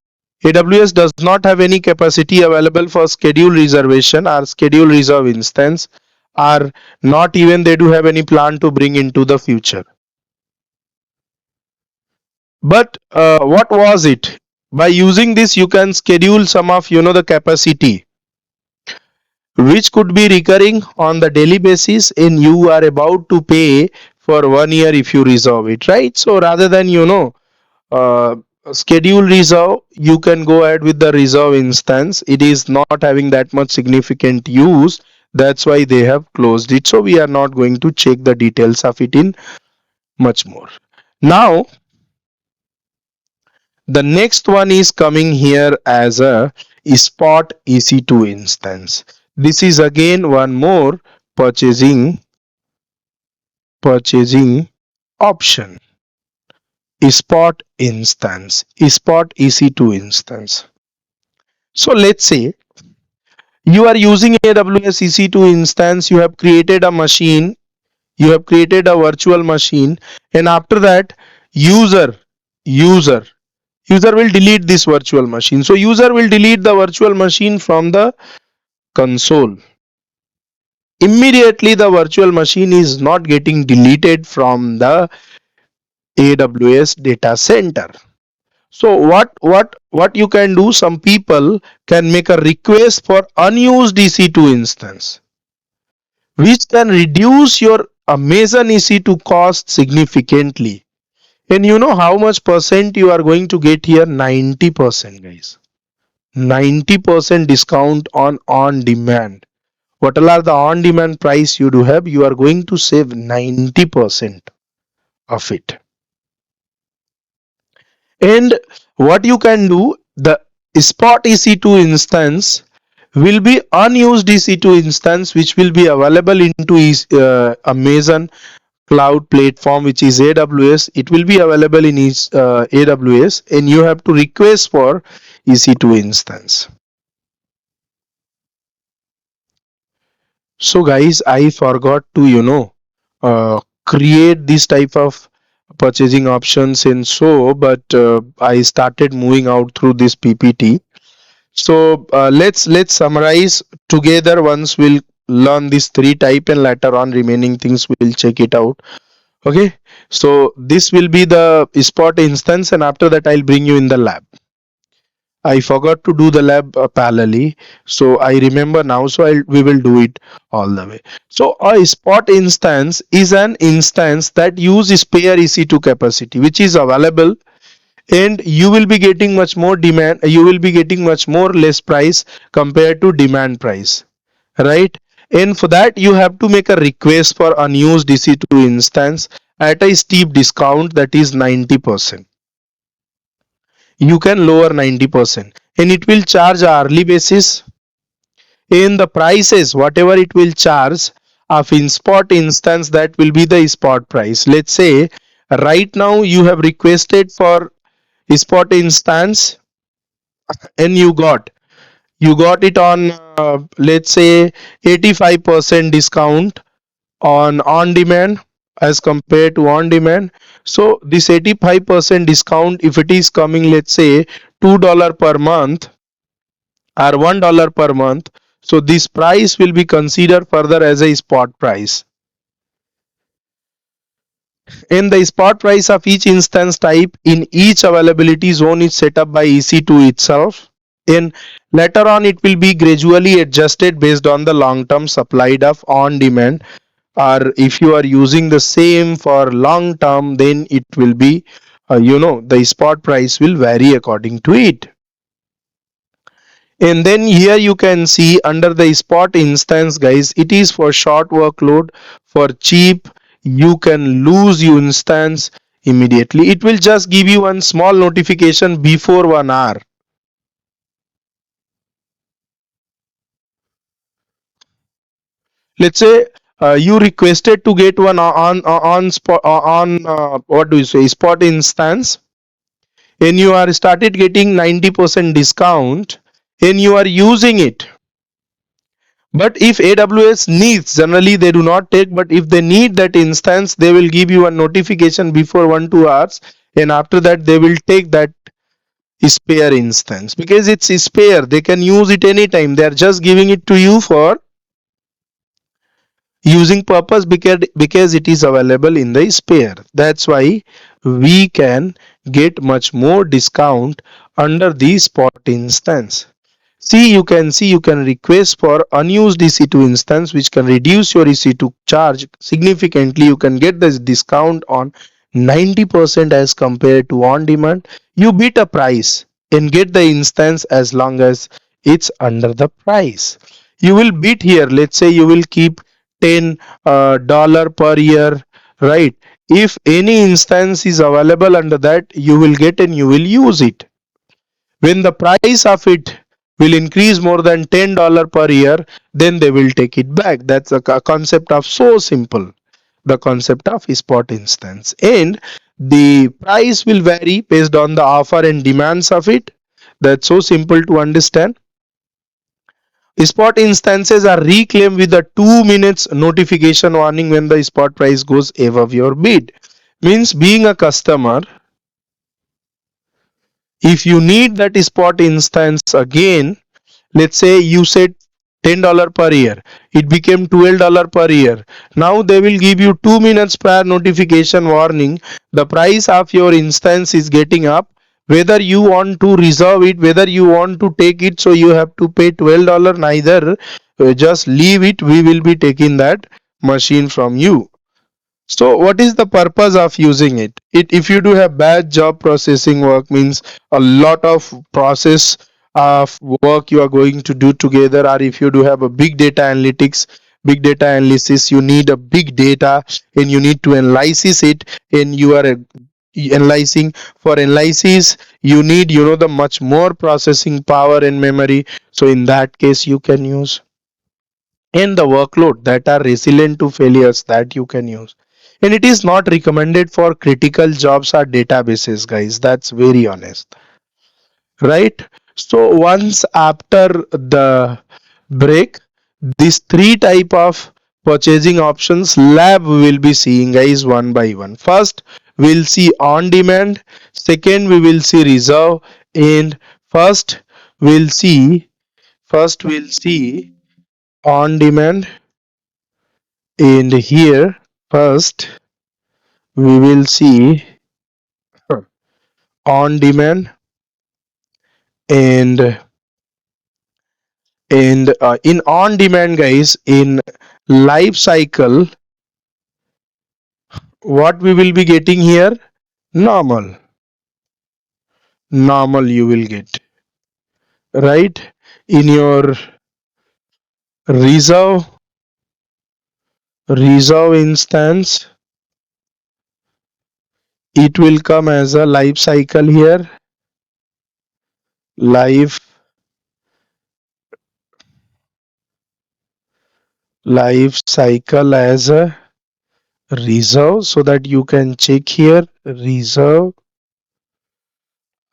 AWS does not have any capacity available for schedule reservation or schedule reserve instance, or not even they do have any plan to bring into the future. But what was it? By using this, you can schedule some of the capacity which could be recurring on the daily basis, and you are about to pay for 1 year if you reserve it, right? So rather than uh, schedule reserve, you can go ahead with the reserve instance. It is not having that much significant use, that's why they have closed it. So we are not going to check the details of it in much more. Now the next one is coming here as a spot EC2 instance. This is again one more purchasing option. Spot instance, spot EC2 instance. So let's say you are using AWS EC2 instance, you have created a machine, you have created a virtual machine, and after that user user will delete this virtual machine. So user will delete the virtual machine from the console. Immediately the virtual machine is not getting deleted from the AWS data center. So what you can do, some people can make a request for unused EC2 instance, which can reduce your Amazon EC2 cost significantly. And you know how much percent you are going to get here? 90%, guys. 90% discount on demand. What all are the on demand price you do have? You are going to save 90% of it. And what you can do, the spot EC2 instance will be unused EC2 instance which will be available into Amazon cloud platform, which is AWS. It will be available in AWS, and you have to request for EC2 instance. So guys, I forgot to create this type of purchasing options and so, but I started moving out through this PPT. So let's summarize together. Once we'll learn these three type, and later on remaining things we'll check it out. Okay, so this will be the spot instance, and after that I'll bring you in the lab. I forgot to do the lab parallelly, so I remember now, so we will do it all the way. So a spot instance is an instance that uses spare EC2 capacity which is available, and you will be getting much more demand, you will be getting much more less price compared to demand price, right? And for that you have to make a request for unused EC2 instance at a steep discount, that is 90%. You can lower 90%, and it will charge hourly basis. In the prices, whatever it will charge of in spot instance, that will be the spot price. Let's say right now you have requested for spot instance and you got it on let's say 85% discount on demand as compared to on demand. So this 85% discount, if it is coming, let's say $2 per month or $1 per month, so this price will be considered further as a spot price. And the spot price of each instance type in each availability zone is set up by EC2 itself, and later on it will be gradually adjusted based on the long-term supply of on demand, or if you are using the same for long term, then it will be the spot price will vary according to it. And then here you can see under the spot instance, guys, it is for short workload, for cheap. You can lose your instance immediately. It will just give you one small notification before 1 hour. Let's say you requested to get one on spot on what do you say, spot instance, and you are started getting 90% discount and you are using it. But if AWS needs, generally they do not take, but if they need that instance, they will give you a notification before 1-2 hours, and after that they will take that spare instance because it's spare. They can use it anytime. They are just giving it to you for using purpose because it is available in the spare. That's why we can get much more discount under the spot instance. See, you can request for unused EC2 instance, which can reduce your EC2 charge significantly. You can get this discount on 90% as compared to on demand. You beat a price and get the instance as long as it's under the price. You will beat here. Let's say you will keep $10 per year, right? If any instance is available under that, you will get and you will use it. When the price of it will increase more than $10 per year, then they will take it back. That's a concept of so simple, the concept of spot instance. And the price will vary based on the offer and demands of it. That's so simple to understand. Spot instances are reclaimed with a 2 minutes notification warning when the spot price goes above your bid. Means being a customer, if you need that spot instance again, let's say you said $10 per year, it became $12 per year. Now they will give you 2 minutes prior notification warning. The price of your instance is getting up. Whether you want to reserve it, whether you want to take it, so you have to pay $12. Neither, just leave it. We will be taking that machine from you. So what is the purpose of using it? If you do have batch job processing work, means a lot of process of work you are going to do together, or if you do have a big data analytics, big data analysis, you need a big data and you need to analyze it, and you are analyzing. For analysis you need, the much more processing power and memory. So in that case you can use, and the workload that are resilient to failures, that you can use. And it is not recommended for critical jobs or databases, guys. That's very honest, right? So once after the break, these three type of purchasing options lab we will be seeing, guys, one by one. First we'll see on demand, second we will see reserve, and first we'll see on demand. And here first we will see on demand, and in on demand, guys, in life cycle, what we will be getting here, normal you will get, right? In your reserve instance, it will come as a life cycle here, life cycle as a reserve, so that you can check here reserve,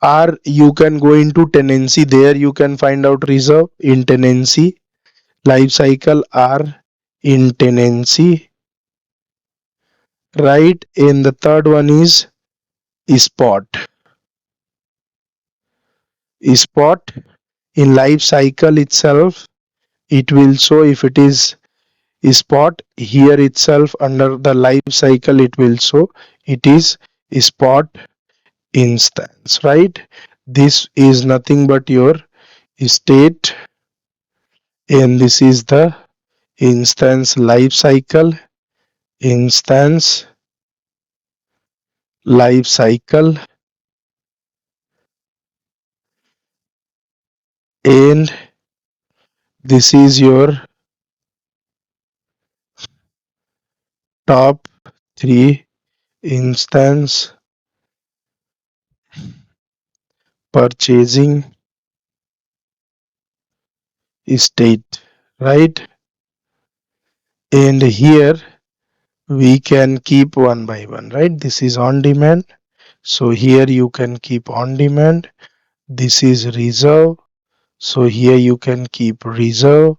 or you can go into tenancy. There you can find out reserve in tenancy, life cycle are in tenancy, right? And the third one is spot. Spot in life cycle itself, it will show if it is spot. Here itself under the life cycle, it will show it is spot instance, right? This is nothing but your state, and this is the instance life cycle, instance life cycle, and this is your top 3 instance purchasing state, right? And here we can keep one by one, right? This is on demand, so here you can keep on demand. This is reserve, so here you can keep reserve,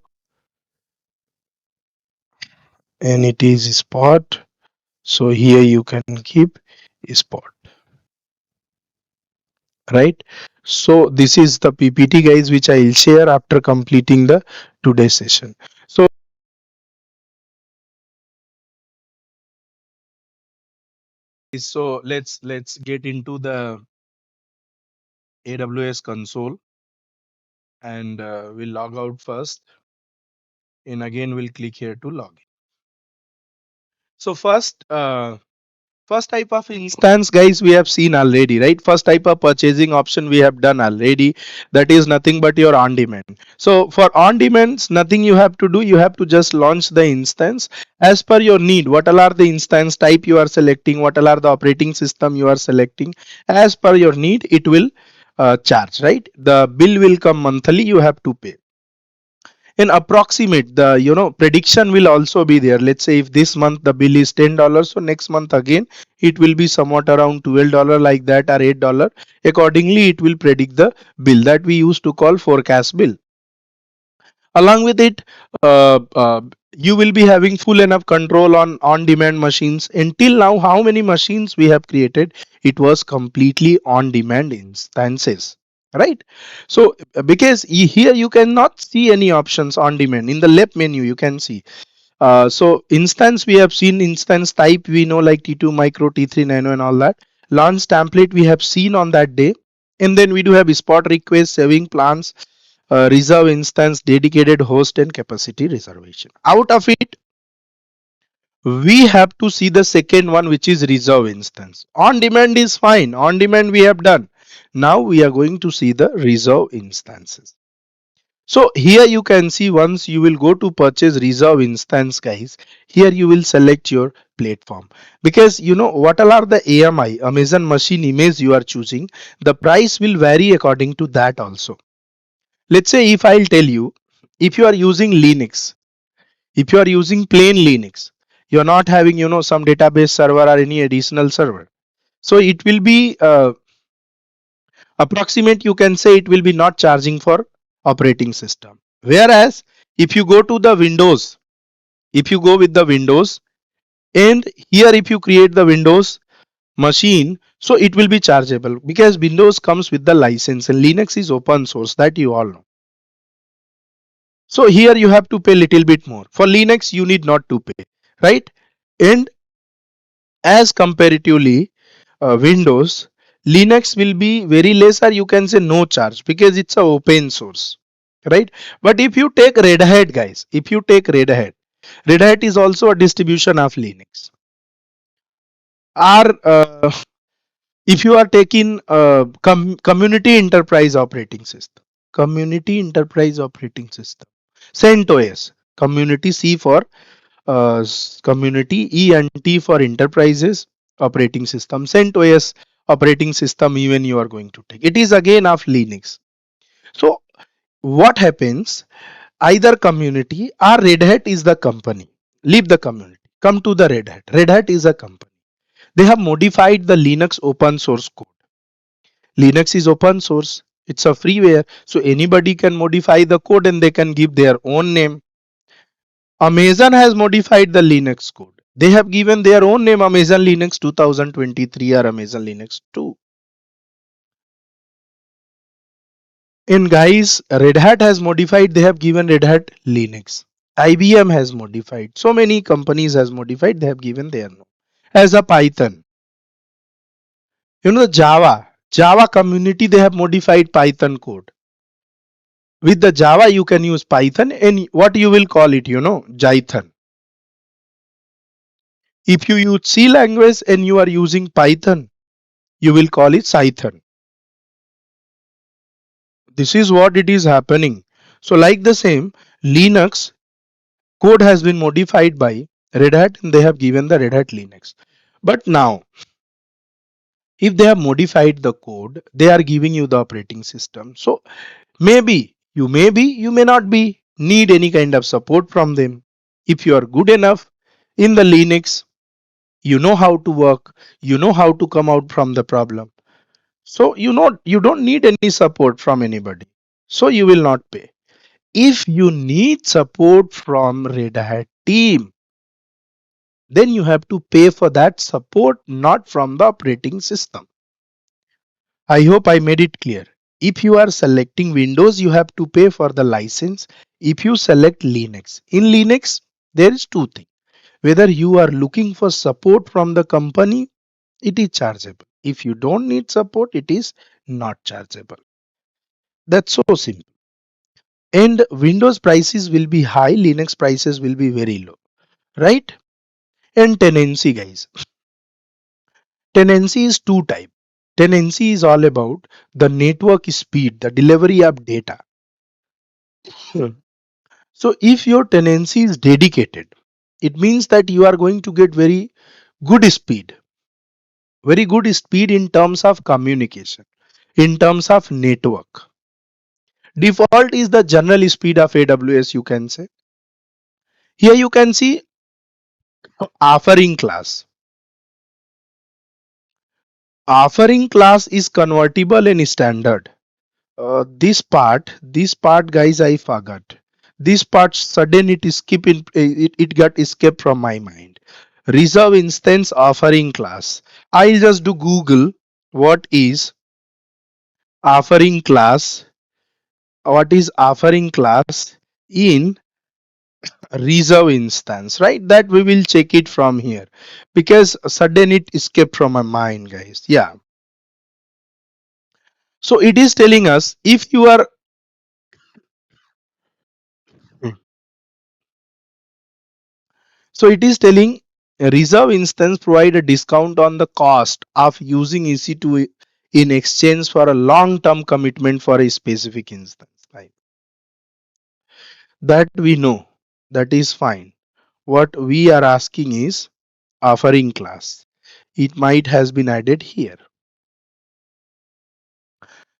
and it is spot, so here you can keep spot, right? So this is the PPT guys which I'll share after completing the today's session. So let's get into the AWS console, and we'll log out first, and again we'll click here to log in. So first type of instance guys we have seen already, right? First type of purchasing option we have done already, that is nothing but your on demand. So for on demands, nothing you have to do, you have to just launch the instance as per your need. What all are the instance type you are selecting, what all are the operating system you are selecting, as per your need it will charge, right? The bill will come monthly, you have to pay. In approximate, the prediction will also be there. Let's say if this month the bill is $10, so next month again it will be somewhat around $12 like that, or $8. Accordingly it will predict the bill, that we used to call forecast bill. Along with it, you will be having full enough control on demand machines. Until now, how many machines we have created, it was completely on demand instances, right? So because here you cannot see any options on demand. In the left menu you can see, so instance, we have seen instance type, we know, like T2 micro, T3 nano and all that. Launch template we have seen on that day, and then we do have spot request, saving plans, reserve instance, dedicated host and capacity reservation. Out of it, we have to see the second one, which is reserve instance. On demand is fine, on demand we have done. Now we are going to see the reserve instances. So here you can see, once you will go to purchase reserve instance guys, here you will select your platform, because you know what all are the AMI, Amazon machine image you are choosing, the price will vary according to that also. Let's say if I'll tell you, if you are using Linux, if you are using plain Linux, you're not having some database server or any additional server, so it will be approximate, you can say it will be not charging for operating system. Whereas if you go to the Windows, if you go with the Windows, and here if you create the Windows machine, so it will be chargeable, because Windows comes with the license and Linux is open source, that you all know. So here you have to pay little bit more. For Linux you need not to pay, right? And as comparatively Windows, Linux will be very less, or you can say no charge, because it's a open source, right? But if you take Red Hat guys, if you take Red Hat, Red Hat is also a distribution of Linux. Or if you are taking community enterprise operating system, community enterprise operating system, CentOS, community C for community, E and T for enterprises operating system, CentOS operating system, even you are going to take, it is again of Linux. So what happens, either community or Red Hat is the company, leave the community, come to the Red Hat. Red Hat is a company, they have modified the Linux open source code. Linux is open source, it's a freeware, so anybody can modify the code and they can give their own name. Amazon has modified the Linux code, they have given their own name, Amazon Linux 2023 or Amazon Linux 2. And guys, Red Hat has modified, they have given Red Hat Linux. IBM has modified, so many companies has modified, they have given their name. As a Python, Java community, they have modified Python code. With the Java you can use Python, and what you will call it, Jython. If you use C language and you are using Python, you will call it Python. This is what it is happening. So like the same, Linux code has been modified by Red Hat and they have given the Red Hat Linux. But now, if they have modified the code, they are giving you the operating system. So maybe, you may not be need any kind of support from them. If you are good enough in the Linux, you know how to work, you know how to come out from the problem. So you don't need any support from anybody. So you will not pay. If you need support from Red Hat team, then you have to pay for that support, not from the operating system. I hope I made it clear. If you are selecting Windows, you have to pay for the license. If you select Linux, in Linux, there is two things. Whether you are looking for support from the company, it is chargeable. If you don't need support, it is not chargeable. That's so simple. And Windows prices will be high, Linux prices will be very low, right? And tenancy, guys. Tenancy is two type. Tenancy is all about the network speed, the delivery of data. Hmm. So if your tenancy is dedicated, it means that you are going to get good speed, very good speed in terms of communication, in terms of network. Default is the general speed of AWS, you can say. Here you can see offering class. Offering class is convertible and standard. This part, guys, I forgot. This part sudden it got escaped from my mind. Reserve instance offering class. I'll just do Google what is offering class. What is offering class in reserve instance, right? That we will check it from here because sudden it escaped from my mind, guys. Yeah. So it is telling us if you are So it is telling a reserve instance provide a discount on the cost of using EC2 in exchange for a long-term commitment for a specific instance. Right? That we know. That is fine. What we are asking is offering class. It might has been added here.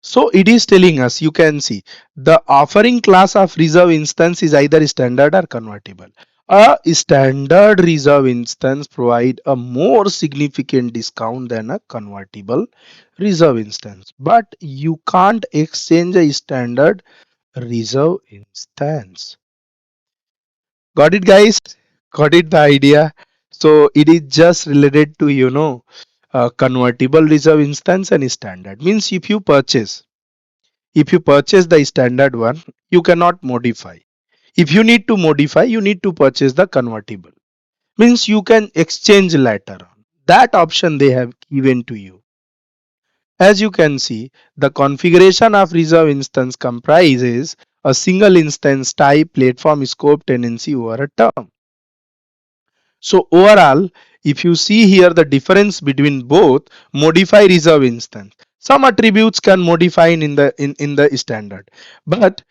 So it is telling us, you can see the offering class of reserve instance is either standard or convertible. A standard reserve instance provide a more significant discount than a convertible reserve instance. But you can't exchange a standard reserve instance. Got it, guys? Got it, the idea? So it is just related to, convertible reserve instance and standard. Means if you purchase the standard one, you cannot modify. If you need to modify, you need to purchase the convertible. Means you can exchange later on. That option they have given to you. As you can see, the configuration of reserve instance comprises a single instance type, platform, scope, tenancy over a term. So overall, if you see here the difference between both, modify reserve instance. Some attributes can modify in the standard, but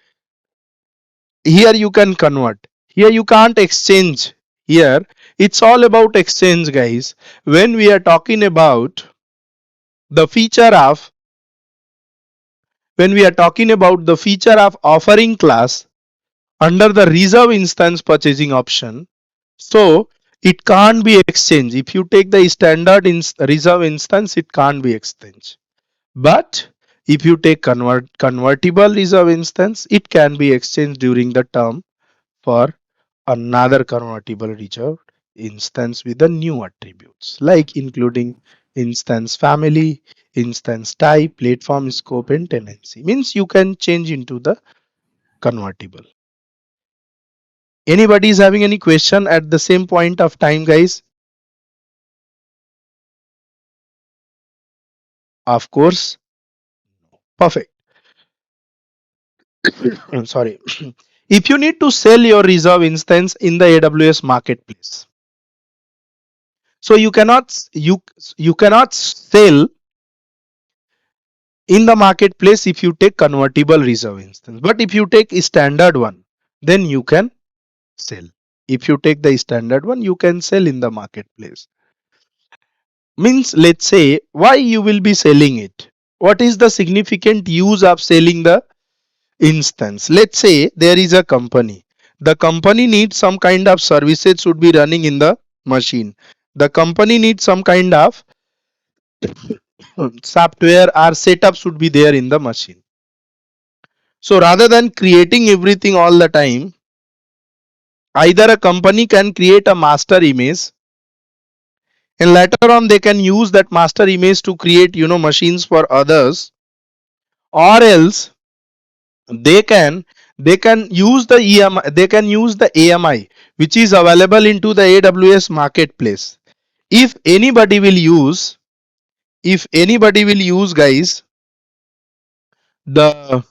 here you can convert. Here you can't exchange. Here it's all about exchange, guys. When we are talking about the feature of when we are talking about the feature of offering class under the reserve instance purchasing option, so it can't be exchanged. If you take the standard reserve instance, it can't be exchanged. But if you take convertible reserve instance, it can be exchanged during the term for another convertible reserved instance with the new attributes like including instance family, instance type, platform scope and tenancy. Means you can change into the convertible. Anybody is having any question at the same point of time, guys? Of course. Perfect. I'm sorry. If you need to sell your reserve instance in the AWS marketplace, so you cannot sell in the marketplace if you take convertible reserve instance. But if you take a standard one, then you can sell. If you take the standard one, you can sell in the marketplace. Means, let's say, why you will be selling it? What is the significant use of selling the instance? Let's say there is a company. The company needs some kind of services should be running in the machine. The company needs some kind of software or setup should be there in the machine. So rather than creating everything all the time, either a company can create a master image and later on they can use that master image to create machines for others, or else they can use the AMI which is available into the AWS marketplace. If anybody will use, guys, the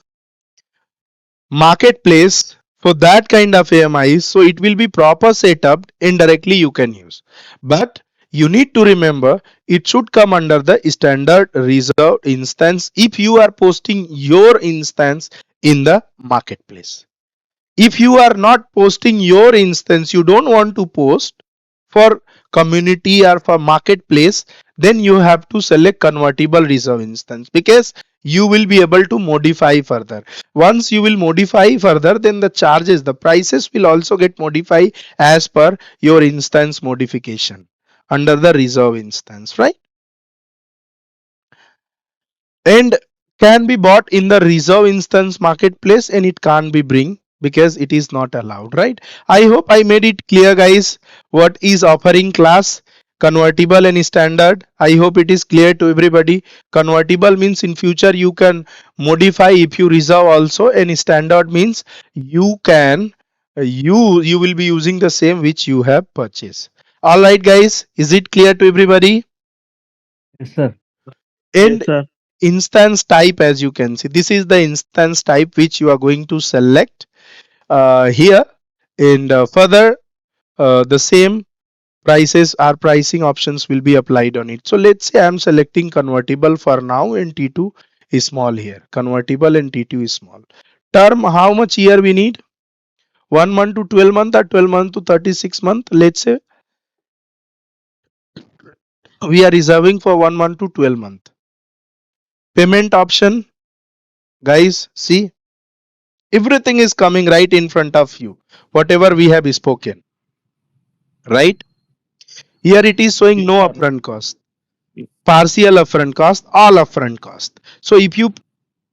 marketplace for that kind of AMIs, so it will be proper setup indirectly you can use. But you need to remember it should come under the standard reserved instance if you are posting your instance in the marketplace. If you are not posting your instance, you don't want to post for community or for marketplace, then you have to select convertible reserve instance, because you will be able to modify further. Once you will modify further, then the charges, the prices will also get modified as per your instance modification under the reserve instance, right? And can be bought in the reserve instance marketplace, and it can't be bring because it is not allowed, right? I hope I made it clear, guys, what is offering class, convertible and standard. I hope it is clear to everybody. Convertible means in future you can modify if you reserve also, and standard means you can you will be using the same which you have purchased. All right, guys, is it clear to everybody? Yes, sir. And Yes, sir. instance type, as you can see, this is the instance type which you are going to select here. And further the same prices or pricing options will be applied on it. So let's say I'm selecting convertible for now, and T2 is small here, convertible and T2 is small. Term, how much year we need? 1 month to 12 month or 12 month to 36 month? Let's say we are reserving for 1 month to 12 month. Payment option, guys, see, everything is coming right in front of you, whatever we have spoken, right? Here it is showing no upfront cost, partial upfront cost, all upfront cost. So if you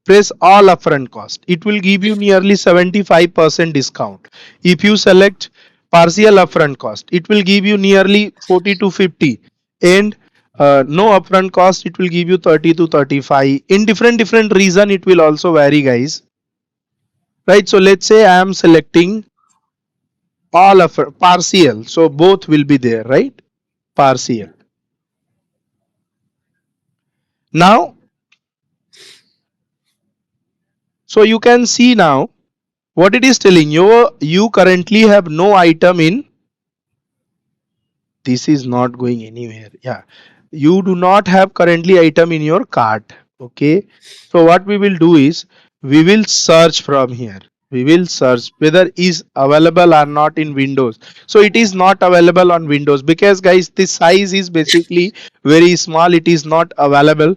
press all upfront cost, it will give you nearly 75% discount. If you select partial upfront cost, it will give you nearly 40 to 50, and no upfront cost, it will give you 30 to 35. In different reason it will also vary, guys, right? So let's say I am selecting all of partial, so both will be there, right? Partial. Now, so you can see now what it is telling you. You currently have no item in, this is not going anywhere, yeah, you do not have currently item in your cart. Okay, so what we will do is we will search from here. We will search whether is available or not in Windows. So it is not available on Windows because, guys, this size is basically very small. It is not available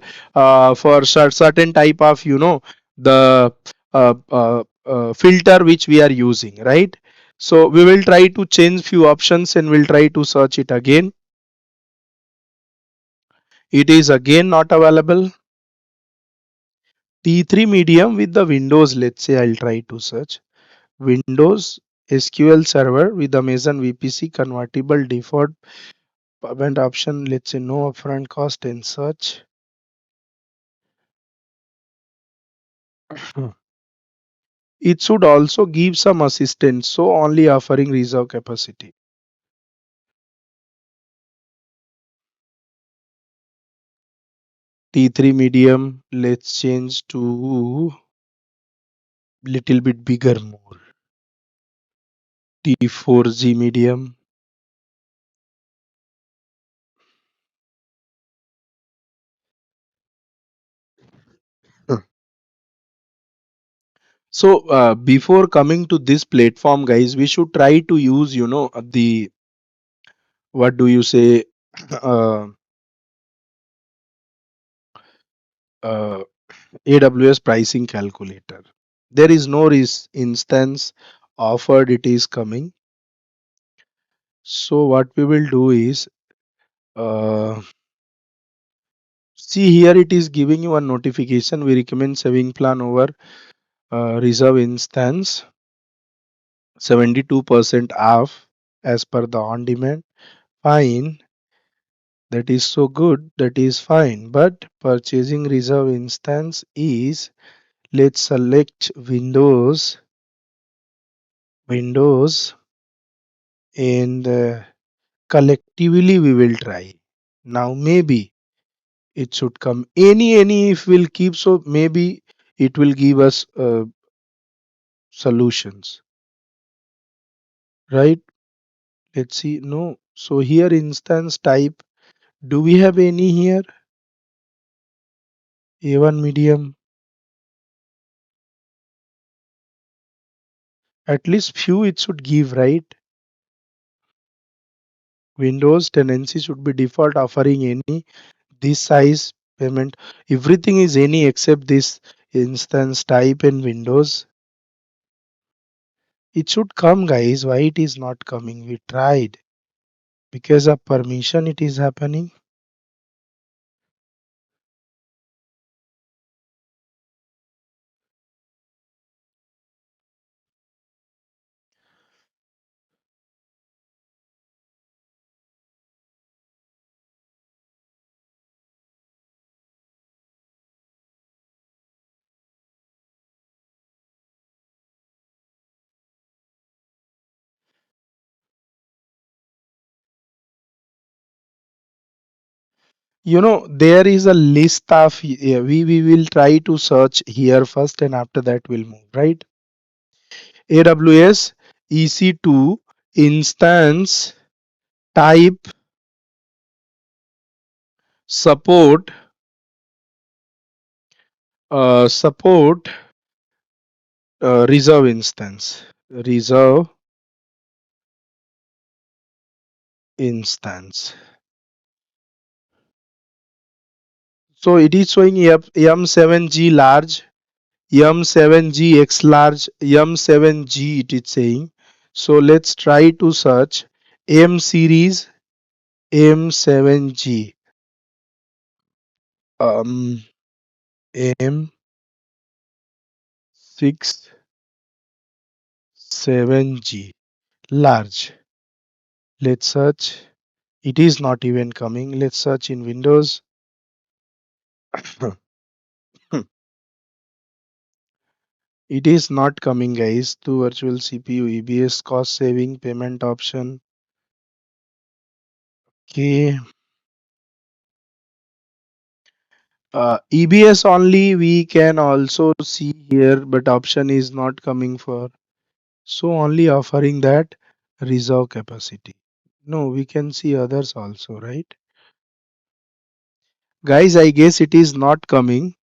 for certain type of the filter which we are using, right? So we will try to change few options and we'll try to search it again. It is again not available. T3 medium with the Windows, let's say I'll try to search. Windows SQL Server with Amazon VPC convertible default payment option, let's say no upfront cost and search. It should also give some assistance, so only offering reserve capacity. T3 medium, let's change to little bit bigger more. T4G medium. So before coming to this platform, guys, we should try to use, the, what do you say, uh, uh, AWS pricing calculator. There is no instance offered, it is coming. So what we will do is, uh, see here it is giving you a notification. We recommend saving plan over reserve instance, 72% off as per the on demand. Fine, that is so good, that is fine. But purchasing reserve instance is, let's select Windows, and collectively we will try. Now maybe it should come any if we'll keep, so maybe it will give us solutions, right? Let's see. No, so here instance type, do we have any here? A1 medium, at least few it should give, right? Windows tenancy should be default, offering any this size payment. Everything is any except this instance type in Windows. It should come, guys. Why it is not coming? We tried. Because of permission it is happening. There is a list of, we will try to search here first, and after that we'll move, right? AWS EC2 instance type support, support reserve instance, reserve instance. So it is showing M7G large, M7G X large, M7G it is saying. So let's try to search M series M7G, um M67G large. Let's search. It is not even coming. Let's search in Windows. It is not coming, guys. To virtual CPU, EBS, cost saving, payment option. Okay. EBS only we can also see here, but option is not coming for. So only offering that reserve capacity. No, we can see others also, right? Guys, I guess it is not coming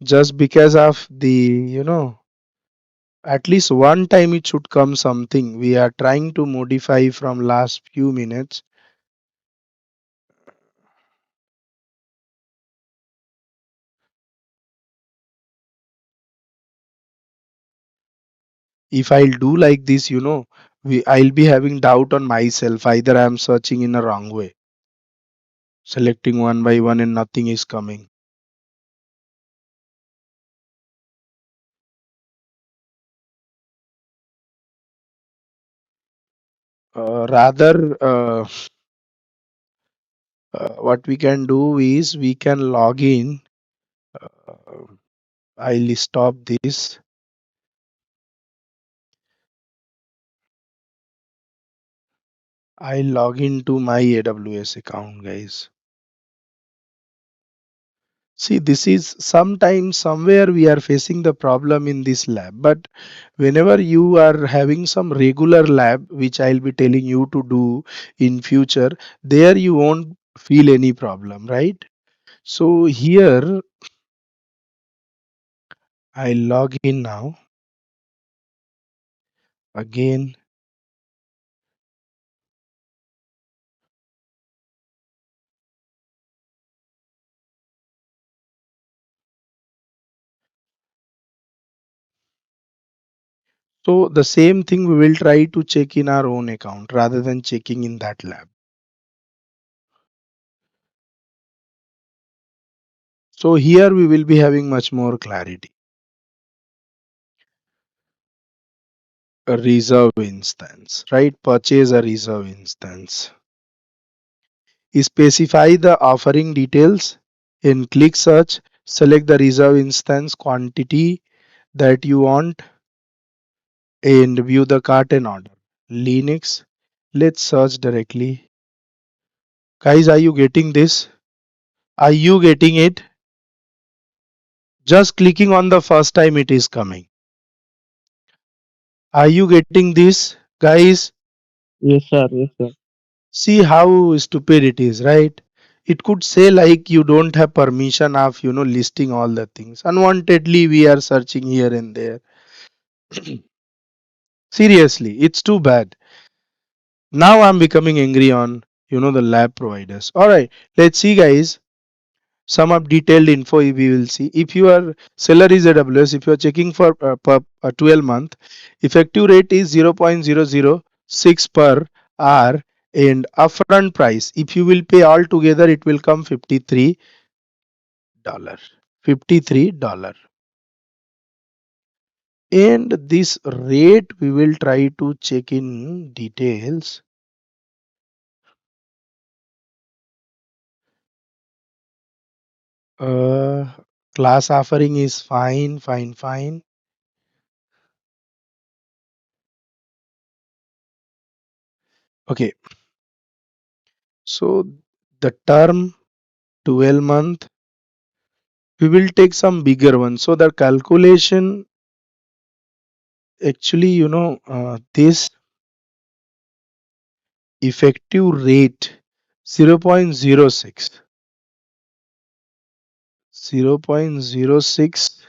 just because of the, at least one time it should come something. We are trying to modify from last few minutes. If I'll do like this, I'll be having doubt on myself. Either I'm searching in a wrong way, selecting one by one and nothing is coming. Rather, what we can do is we can log in. Uh, I'll stop this. I'll log into my AWS account, guys. See, this is sometimes somewhere we are facing the problem in this lab, but whenever you are having some regular lab, which I'll be telling you to do in future, there you won't feel any problem, right? So here I'll log in now. again. So the same thing we will try to check in our own account rather than checking in that lab. So here we will be having much more clarity. A reserve instance, right? Purchase a reserve instance. Specify the offering details. In click search, select the reserve instance quantity that you want and view the cart and order. Linux. Let's search directly. Guys, are you getting this? Are you getting it? Just clicking on the first time it is coming. Are you getting this? Guys, Yes, sir. Yes, sir. see how stupid it is, right? It could say like you don't have permission of, listing all the things. Unwantedly, we are searching here and there. Seriously, it's too bad. Now I'm becoming angry on, the lab providers. All right, let's see, guys. Some of detailed info we will see. If your seller is AWS, if you are checking for per 12 month, effective rate is 0.006 per hour and upfront price. If you will pay all together, it will come $53. $53. And this rate we will try to check in details. Uh, class offering is fine, fine, fine. Okay, so the term 12 month, we will take some bigger one. So the calculation actually, this effective rate 0.06. 0.06,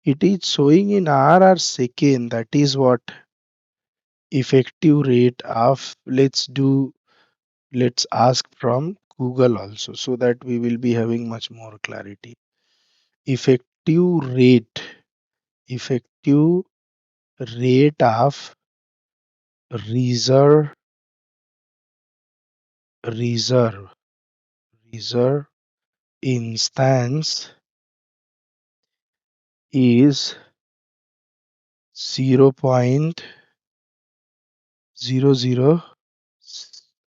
it is showing in hour or second. That is what effective rate of. Let's ask from Google also, so that we will be having much more clarity. Effective rate, effective rate of reserve reserve reserve instance is 0.00.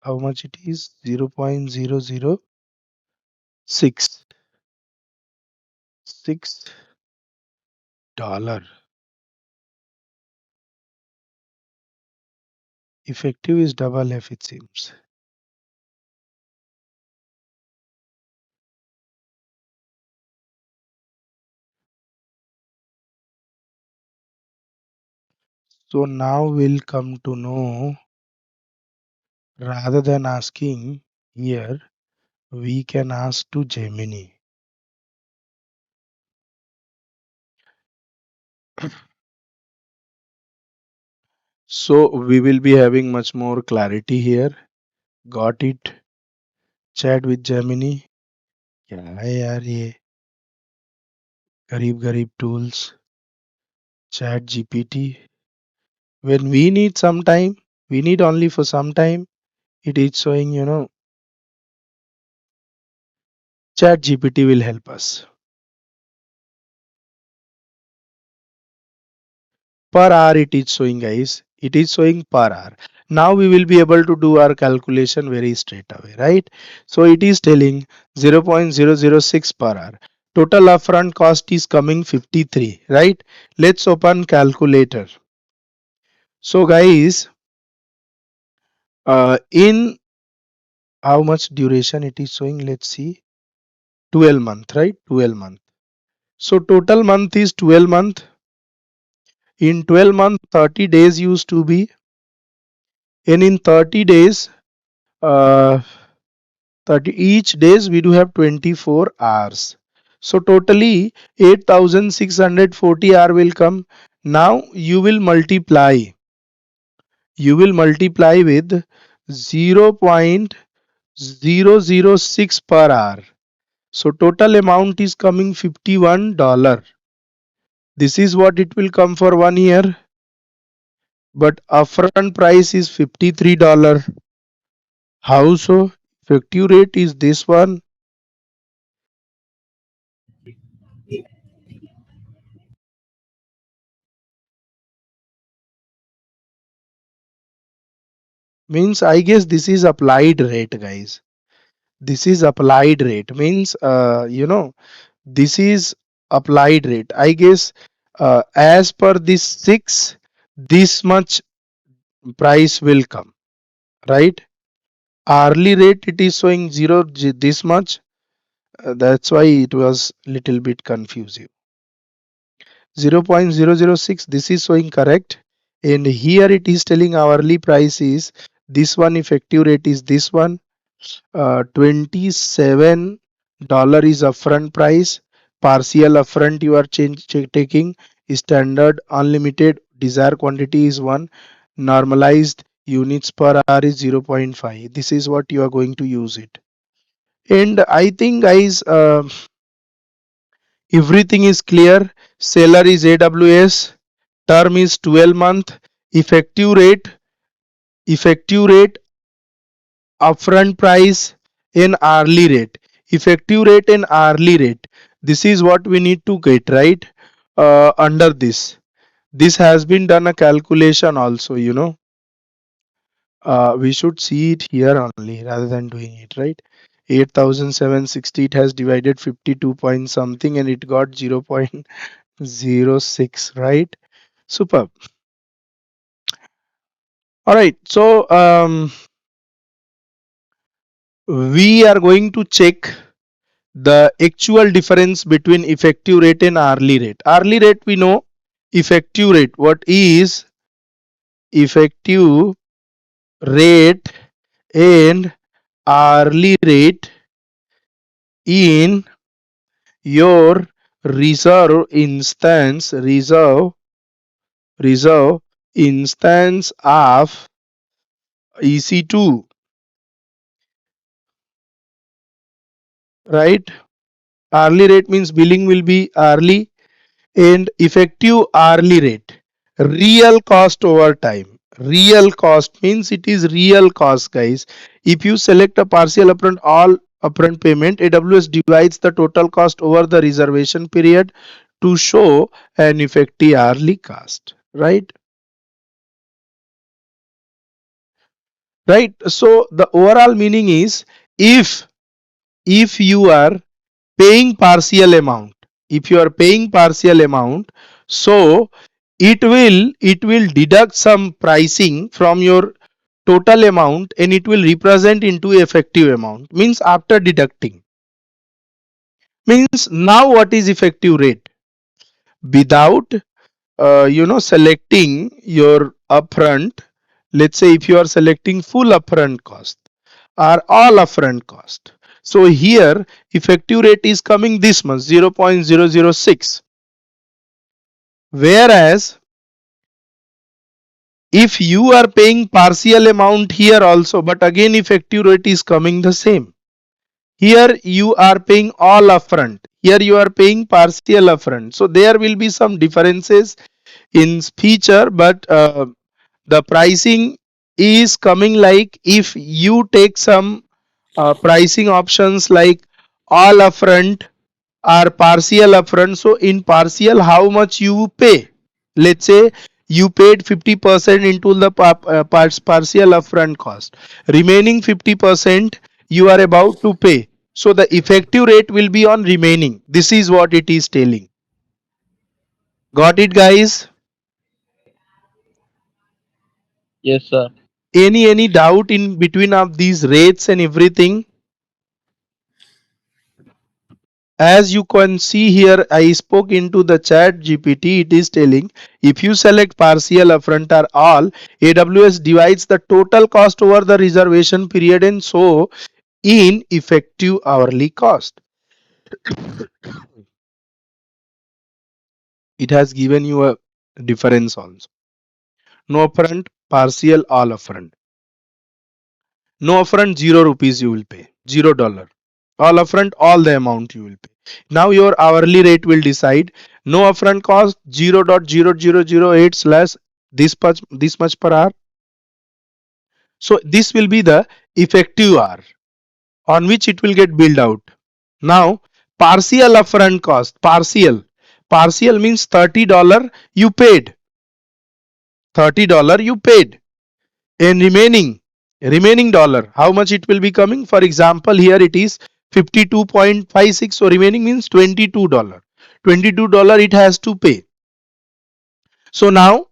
How much it is? 0.006 $6. Effective is double F, it seems. So now we'll come to know, rather than asking here, we can ask to Gemini. So we will be having much more clarity here. Got it? Chat with Gemini. क्या है यार ये गरीब गरीब tools. Chat GPT. When we need some time, we need only for some time, it is showing, Chat GPT will help us. Per hour it is showing, guys. It is showing per hour. Now we will be able to do our calculation very straight away, right? So it is telling 0.006 per hour. Total upfront cost is coming 53, right? Let's open calculator. So guys, in how much duration it is showing, let's see. 12 month, right? 12 month. So total month is 12 month. In 12 month, 30 days used to be, and in 30 days, uh, 30 each days we do have 24 hours. So totally 8640 hour will come. Now you will multiply you will multiply with 0.006 per hour. So total amount is coming $51. This is what it will come for 1 year. But upfront price is $53. How so? Effective rate is this one. Means I guess this is applied rate, guys. This is applied rate. Means this is applied rate. I guess as per this 6, this much price will come, right? Hourly rate it is showing 0 this much. That's why it was little bit confusing. 0.006, this is showing correct, and here it is telling hourly price is this one, effective rate is this one. $27 is upfront price. Partial upfront you are taking. Standard unlimited desired quantity is 1. Normalized units per hour is 0.5. This is what you are going to use it. And I think, guys, everything is clear. Seller is AWS. Term is 12 month. Effective rate, upfront price, and hourly rate. Effective rate and hourly rate. This is what we need to get, right? Under this. This has been done a calculation also, we should see it here only rather than doing it, right? 8760, it has divided 52 point something and it got 0.06, right? Superb. All right, so we are going to check the actual difference between effective rate and hourly rate. Hourly rate we know. Effective rate, what is effective rate and hourly rate in your reserve instance of EC2, right? Hourly rate means billing will be hourly, and effective hourly rate, real cost over time. Real cost means it is real cost, guys. If you select a partial upfront, all upfront payment, AWS divides the total cost over the reservation period to show an effective hourly cost, right? Right. So the overall meaning is, if you are paying partial amount, so it will deduct some pricing from your total amount and it will represent into effective amount. Means after deducting. Means now what is effective rate? Without selecting your upfront. Let's say if you are selecting full upfront cost or all upfront cost. So here effective rate is coming this much, 0.006. Whereas if you are paying partial amount here also, but again effective rate is coming the same. Here you are paying all upfront. Here you are paying partial upfront. So there will be some differences in feature, but the pricing is coming like, if you take some pricing options like all upfront or partial upfront. So in partial, how much you pay? Let's say you paid 50% into the partial upfront cost. Remaining 50% you are about to pay. So the effective rate will be on remaining. This is what it is telling. Got it, guys? Yes, sir. Any doubt in between of these rates and everything? As you can see here, I spoke into the chat GPT. It is telling, if you select partial upfront or all, AWS divides the total cost over the reservation period and so in effective hourly cost. It has given you a difference also. No upfront, partial all upfront. No upfront, 0 rupees you will pay, $0. All upfront, all the amount you will pay. Now your hourly rate will decide. No upfront cost, 0.0008 slash this much per hour. So this will be the effective hour on which it will get billed out. Now partial upfront cost, partial means $30 you paid, $30 you paid, and remaining dollar, how much it will be coming? For example, here it is 52.56, so remaining means $22. $22 it has to pay. So now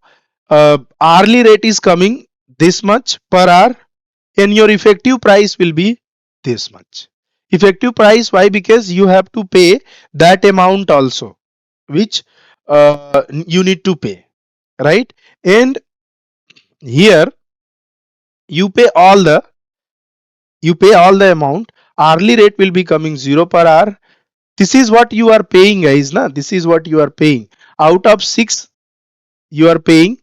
hourly rate is coming this much per hour, and your effective price will be this much. Effective price, why? Because you have to pay that amount also, which you need to pay, right? And here you pay all the amount. Hourly rate will be coming 0 per hour. This is what you are paying, guys. This is what you are paying. Out of 6 you are paying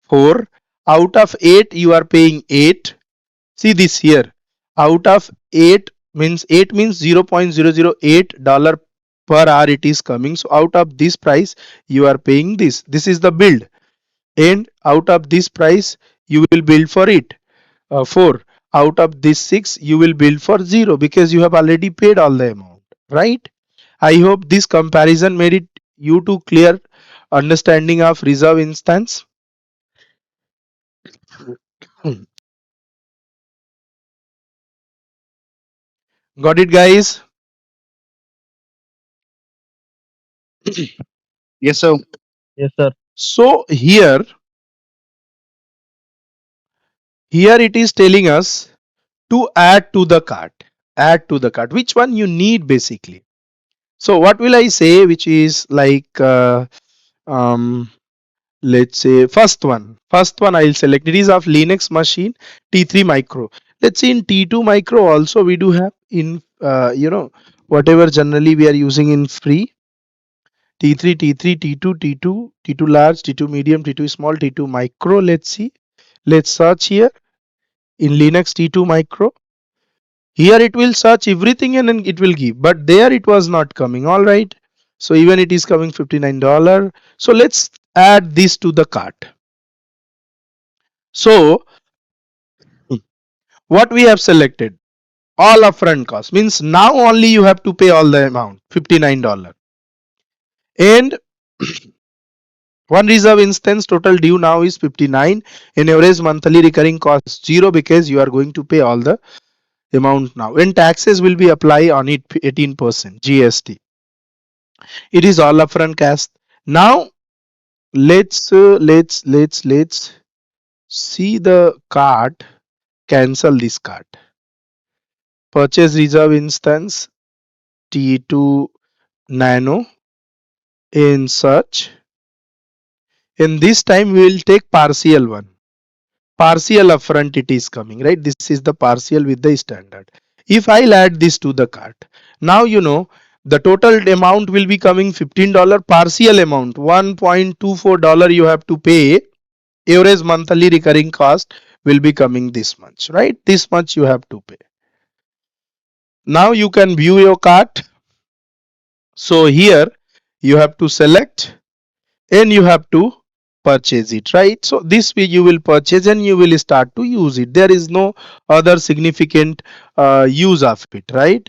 4. Out of 8 you are paying 8. See this here. Out of 8 means 0.008 dollar per hour it is coming. So out of this price you are paying this. This is the build, and out of this price you will bill for it 4. Out of this 6 you will bill for 0 because you have already paid all the amount, right? I hope this comparison made it you to clear understanding of reserve instance. Got it, guys? Yes, sir. Yes, sir. So here it is telling us to add to the cart. Add to the cart. Which one you need basically? So what will I say? Which is like let's say first one I'll select. It is of Linux machine T3 micro. Let's see in T2 micro also we do have in whatever generally we are using in free. T3, T2 large, T2 medium, T2 small, T2 micro. Let's see. Let's search here in Linux T2 micro. Here it will search everything and then it will give, but there it was not coming. All right. So even it is coming $59. So let's add this to the cart. So what we have selected, all upfront cost, means now only you have to pay all the amount, $59. And one reserve instance total due now is 59, and average monthly recurring cost 0 because you are going to pay all the amount now, and taxes will be applied on it 18% GST. It is all upfront cost. Now let's see the cart. Cancel this cart. Purchase reserve instance T2 nano in search, and this time we will take partial one. Partial upfront it is coming, right? This is the partial with the standard. If I'll add this to the cart, now the total amount will be coming $15. Partial amount $1.24 you have to pay. Average monthly recurring cost will be coming this much, right? This much you have to pay. Now you can view your cart. So here you have to select and you have to purchase it, right? So this way you will purchase and you will start to use it. There is no other significant use of it, right?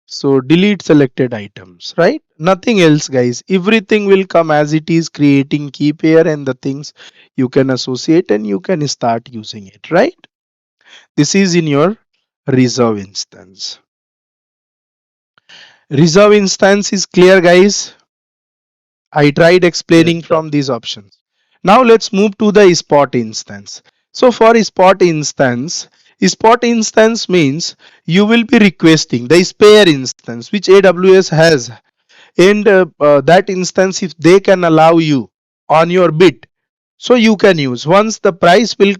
So delete selected items, right? Nothing else, guys. Everything will come as it is, creating key pair and the things you can associate and you can start using it, right? This is in your reserve instance. Reserve instance is clear, guys. I tried explaining from these options. Now let's move to the spot instance. So for spot instance means you will be requesting the spare instance which AWS has, and that instance if they can allow you on your bid, so you can use. Once the price will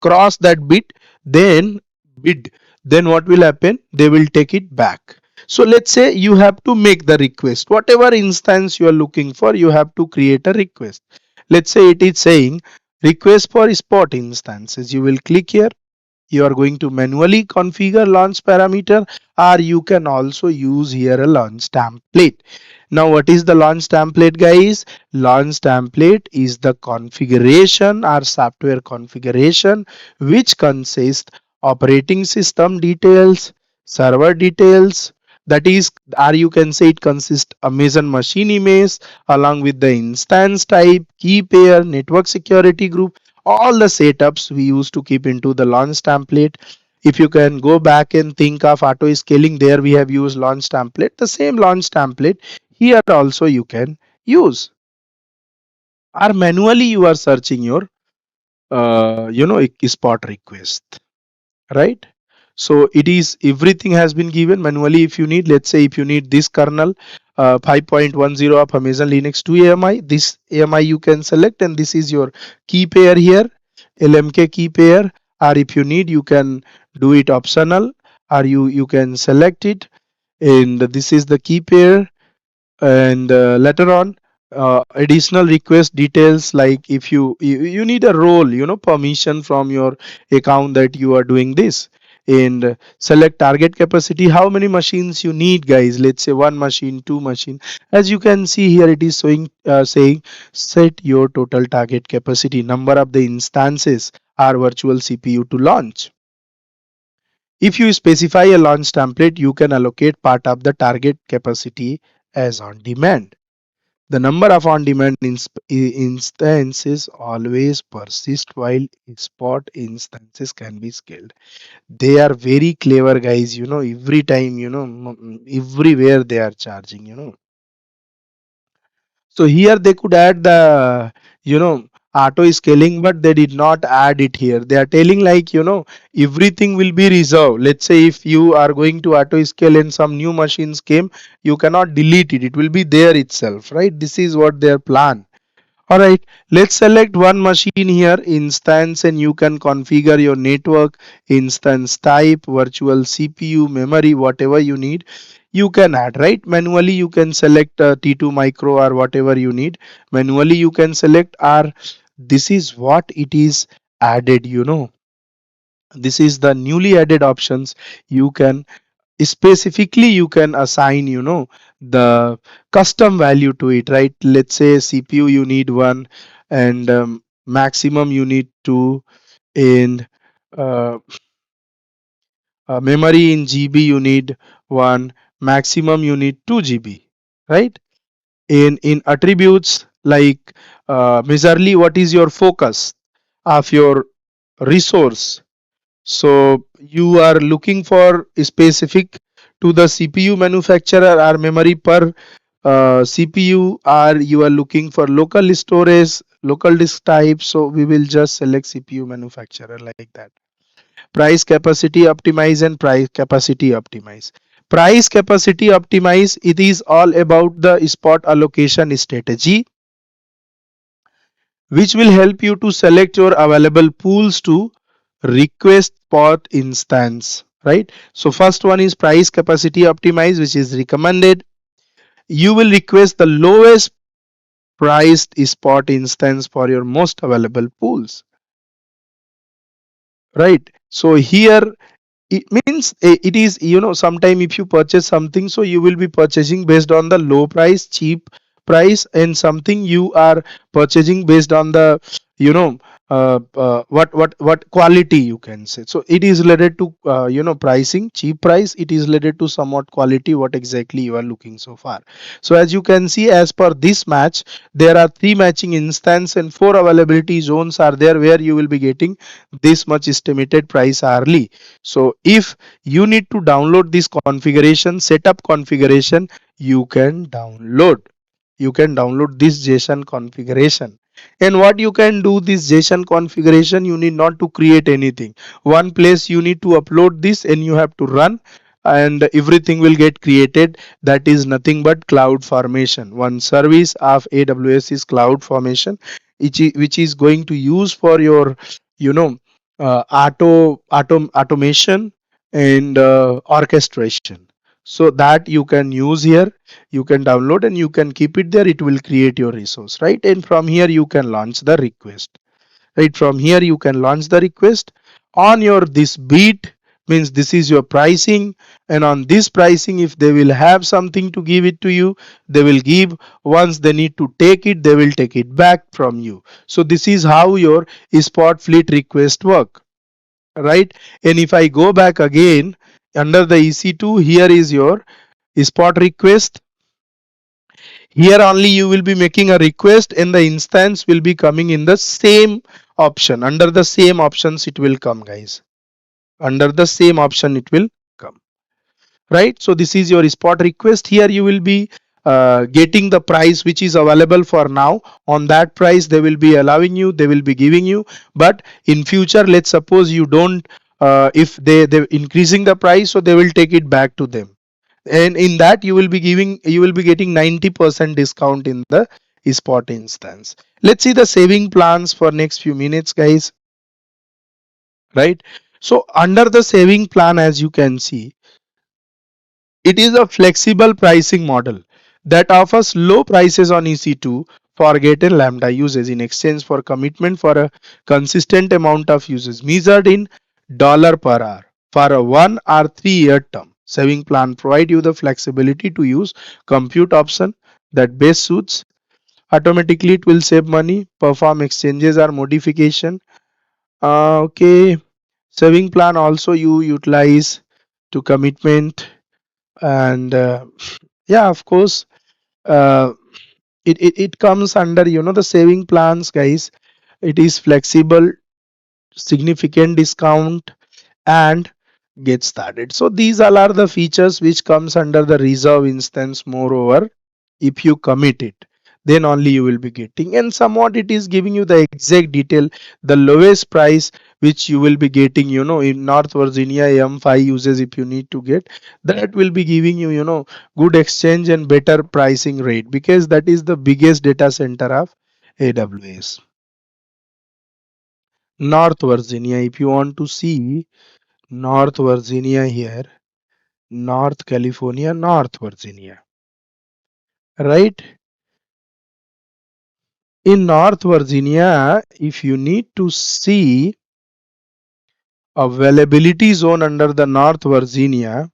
cross that bid, then what will happen? They will take it back. So let's say you have to make the request. Whatever instance you are looking for, you have to create a request. Let's say it is saying Request for spot instances. You will click here. You are going to manually configure launch parameter, or you can also use here a launch template. Now what is the launch template, guys? Launch template is the configuration or software configuration which consists operating system details, server details, that is, or you can say it consists Amazon machine image along with the instance type, key pair, network security group, all the setups we used to keep into the launch template. If you can go back and think of auto scaling, there we have used launch template. The same launch template here also you can use, or manually you are searching your spot request, right? So it is, everything has been given manually. If you need, let's say if you need this kernel 5.10 of Amazon Linux 2 AMI, this AMI you can select, and this is your key pair here, LMK key pair. Or if you need, you can do it optional, or you can select it, and this is the key pair. And later on, additional request details, like if you need a role, permission from your account that you are doing this. And select target capacity, how many machines you need, guys. Let's say one machine, two machine. As you can see here, it is showing saying set your total target capacity, number of the instances or virtual CPU to launch. If you specify a launch template, you can allocate part of the target capacity as on demand. The number of on-demand instances always persist, while spot instances can be scaled. They are very clever, guys. Every time, everywhere they are charging. So here they could add the, auto scaling, but they did not add it here. They are telling like, everything will be reserved. Let's say if you are going to auto scale and some new machines came, you cannot delete it. It will be there itself, right? This is what their plan. All right, let's select one machine here, instance, and you can configure your network, instance type, virtual CPU, memory, whatever you need. You can add, right? Manually, you can select T2 micro or whatever you need. Manually, you can select, or this is what it is added. This is the newly added options. You can specifically you can assign the custom value to it, right? Let's say CPU you need one, and maximum you need two, and uh, memory in GB you need one, maximum you need 2 GB, right? In attributes, like majorly what is your focus of your resource. So you are looking for specific to the CPU manufacturer or memory per CPU, or you are looking for local storage, local disk type. So we will just select CPU manufacturer like that. Price capacity optimize and price capacity optimize. Price capacity optimize, it is all about the spot allocation strategy, which will help you to select your available pools to request spot instance, right? So first one is price capacity optimize, which is recommended. You will request the lowest priced spot instance for your most available pools, right? So here it means it is, sometime if you purchase something, so you will be purchasing based on the low price, cheap price, and something you are purchasing based on the, you know what quality, you can say. So it is related to pricing, cheap price. It is related to somewhat quality, what exactly you are looking so far. So as you can see, as per this match, there are 3 matching instance and 4 availability zones are there, where you will be getting this much estimated price hourly. So if you need to download this configuration, setup configuration, you can download this JSON configuration. And what you can do, this JSON configuration, you need not to create anything. One place you need to upload this, and you have to run, and everything will get created. That is nothing but cloud formation. One service of AWS is cloud formation, which is going to use for your, you know automation and orchestration. So that you can use here, you can download, and you can keep it there. It will create your resource, right? And from here you can launch the request. right? From here you can launch the request on your this beat, means this is your pricing, and on this pricing if they will have something to give it to you, they will give. Once they need to take it, they will take it back from you. So this is how your spot fleet request work, right? And if I go back again under the EC2, here is your spot request. Here only you will be making a request and the instance will be coming in the same option. Under the same options it will come, guys. Under the same option it will come, right? So this is your spot request. Here you will be getting the price which is available for now. On that price they will be allowing you, they will be giving you. But in future, let's suppose you don't, if they increasing the price, so they will take it back to them, and in that you will be giving, you will be getting 90% discount in the spot instance. Let's see the saving plans for next few minutes, guys, right? So under the saving plan, as you can see, it is a flexible pricing model that offers low prices on EC2 for Gate and Lambda usage in exchange for commitment for a consistent amount of usage measured in dollar per hour for a 1 or 3 year term. Saving plan provide you the flexibility to use compute option that best suits. Automatically it will save money, perform exchanges or modification. Okay, saving plan also you utilize to commitment, and yeah, of course, uh, it comes under, the saving plans, guys. It is flexible, significant discount, and get started. So these all are the features which comes under the reserve instance. Moreover, if you commit it, then only you will be getting, and somewhat it is giving you the exact detail, the lowest price which you will be getting, in North Virginia M5 uses. If you need to get that, will be giving you, good exchange and better pricing rate, because that is the biggest data center of AWS. North Virginia, if you want to see North Virginia here, North California, North Virginia, right? In North Virginia, if you need to see availability zone under the North Virginia,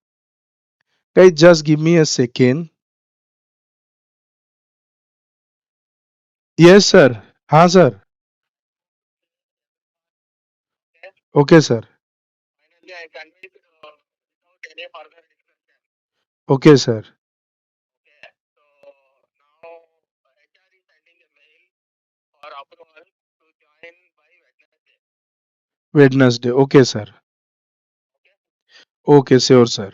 guys, just give me a second. Yes, sir. हाँ, sir. Okay, sir. Okay, sir. Wednesday. Okay, sir. Okay, sure, sir.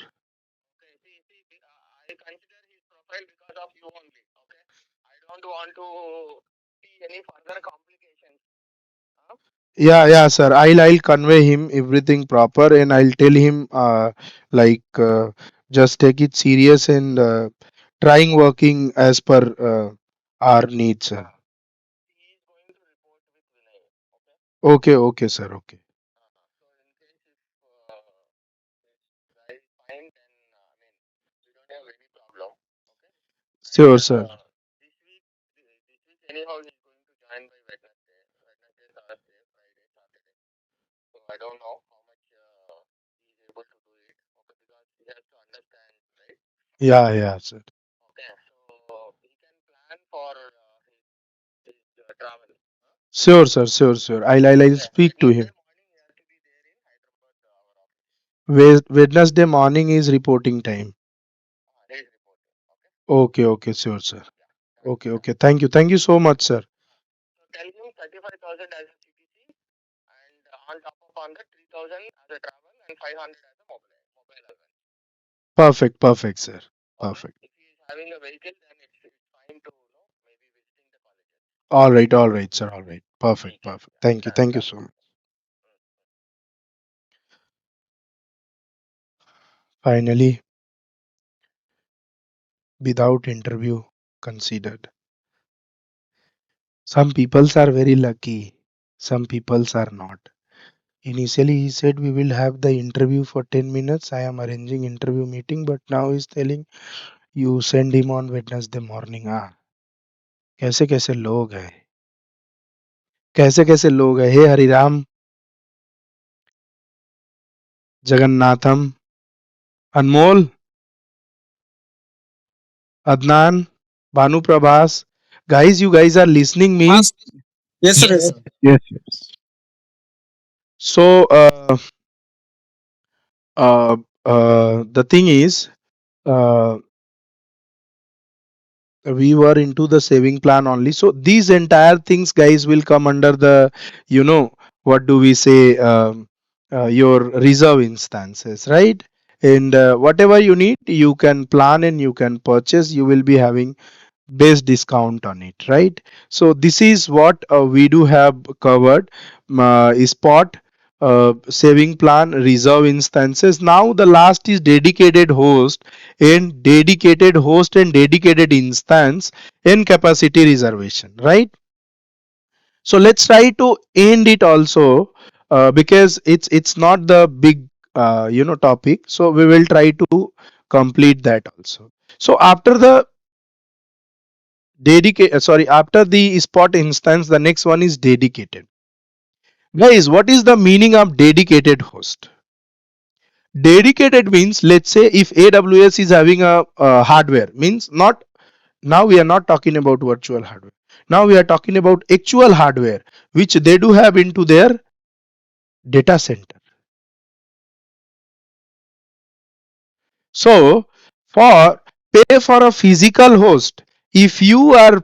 Yeah, sir. I'll convey him everything proper, and I'll tell him, like, just take it serious and trying working as per our needs, sir. Okay, sir. Okay. Sure, sir. Yeah, sir. Sure. I'll speak to him. Wednesday morning is reporting time. Okay, sure, sir. Okay. Thank you so much, sir. Perfect, sir. Perfect. All right, sir. All right. Perfect. Thank you so much. Finally, without interview considered. Some peoples are very lucky, some peoples are not. Initially, he said we will have the interview for 10 minutes. I am arranging interview meeting, but now he's telling you send him on Wednesday morning. कैसे कैसे लोग हैं कैसे कैसे लोग हैं? हे हरिराम, जगन्नाथम, अनमोल, Adnan, Banu Prabhas. Guys, you guys are listening me. Yes, sir. Yes, sir. Yes, yes. So, the thing is, uh, we were into the saving plan only. So these entire things, guys, will come under the, you know, what do we say, your reserve instances, right? And whatever you need, you can plan and you can purchase. You will be having base discount on it, right? So this is what we do have covered. Spot, saving plan, reserve instances. Now the last is dedicated instance and capacity reservation, right? So let's try to end it also, because it's not the big topic, so we will try to complete that also. So after the after the spot instance, the next one is dedicated. Guys, what is the meaning of dedicated host? Dedicated means, let's say if AWS is having a hardware, means not, now we are not talking about virtual hardware, now we are talking about actual hardware which they do have into their data center. So for pay for a physical host, if you are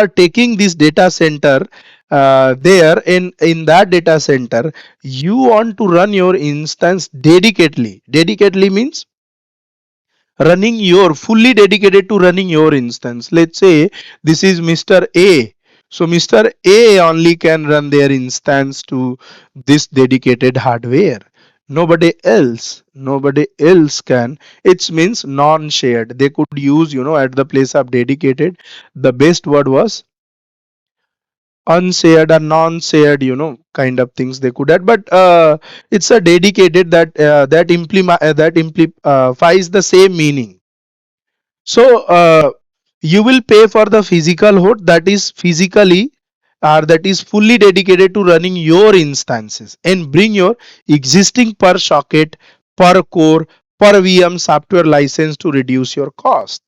taking this data center, there in that data center, you want to run your instance dedicatedly means running your fully dedicated to running your instance. Let's say this is Mr. A, so Mr. A only can run their instance to this dedicated hardware. Nobody else can. It means non-shared. They could use, at the place of dedicated, the best word was unshared or non-shared, kind of things they could add. But it's a dedicated that implies the same meaning. So you will pay for the physical host that is physically, or that is fully dedicated to running your instances, and bring your existing per socket, per core, per VM software license to reduce your cost.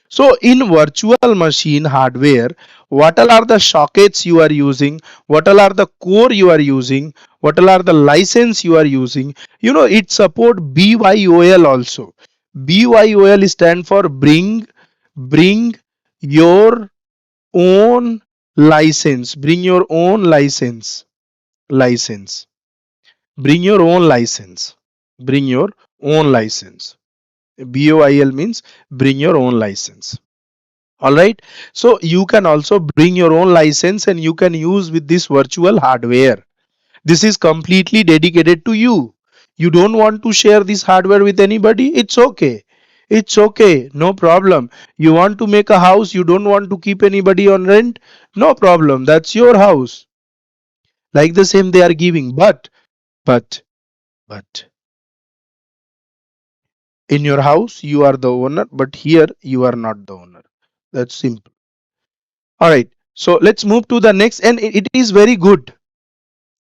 So in virtual machine hardware, what all are the sockets you are using, what all are the core you are using, what all are the license you are using, it support BYOL also. BYOL stand for bring your own license, license, bring your own license, bring your own license. BOIL means bring your own license. All right, so you can also bring your own license and you can use with this virtual hardware. This is completely dedicated to you. You don't want to share this hardware with anybody, it's okay, no problem. You want to make a house, you don't want to keep anybody on rent, no problem, that's your house. Like the same they are giving, but in your house you are the owner, but here you are not the owner. That's simple. All right, so let's move to the next, and it is very good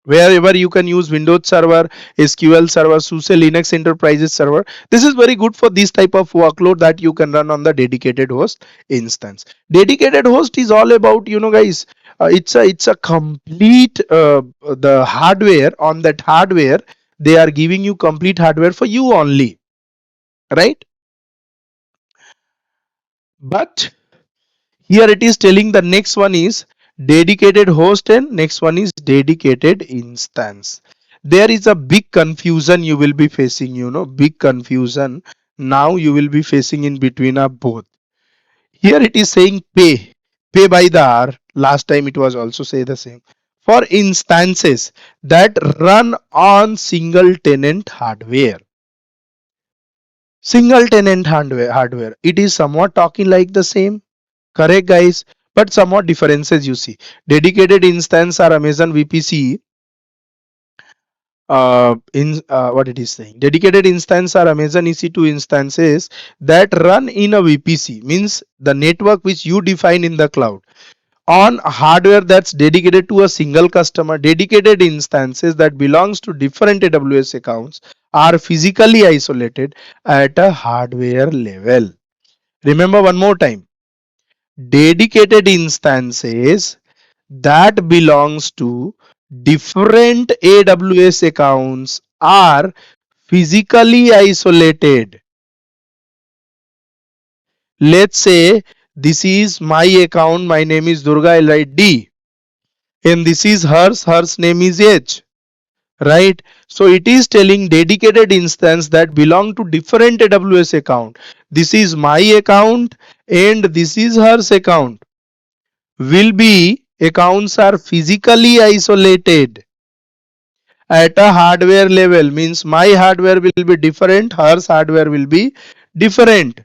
wherever you can use Windows server, SQL server, SUSE Linux enterprises server. This is very good for this type of workload that you can run on the dedicated host instance. Dedicated host is all about, guys, it's a complete the hardware. On that hardware they are giving you complete hardware for you only, right? But here it is telling the next one is dedicated host and next one is dedicated instance. There is a big confusion you will be facing, big confusion. Now you will be facing in between of both. Here it is saying pay by the hour. Last time it was also say the same. For instances that run on single tenant hardware. Single tenant hardware. It is somewhat talking like the same. Correct, guys, but somewhat differences you see. Dedicated instance are Amazon VPC. In what it is saying, dedicated instance are Amazon EC2 instances that run in a VPC, means the network which you define in the cloud. on hardware that's dedicated to a single customer. Dedicated instances that belongs to different AWS accounts are physically isolated at a hardware level. Remember one more time, dedicated instances that belongs to different AWS accounts are physically isolated. Let's say this is my account, my name is Durga, I'll write D, and this is hers name is H, right? So it is telling dedicated instance that belong to different AWS account. This is my account and this is hers account. Will be accounts are physically isolated at a hardware level, means my hardware will be different, hers hardware will be different.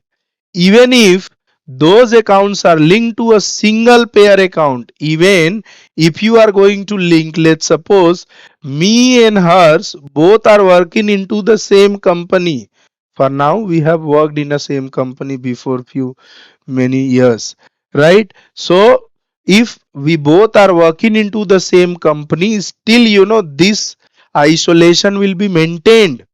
Even if those accounts are linked to a single pair account, even if you are going to link, let's suppose me and hers both are working into the same company. For now we have worked in the same company before few many years, right? So if we both are working into the same company, still this isolation will be maintained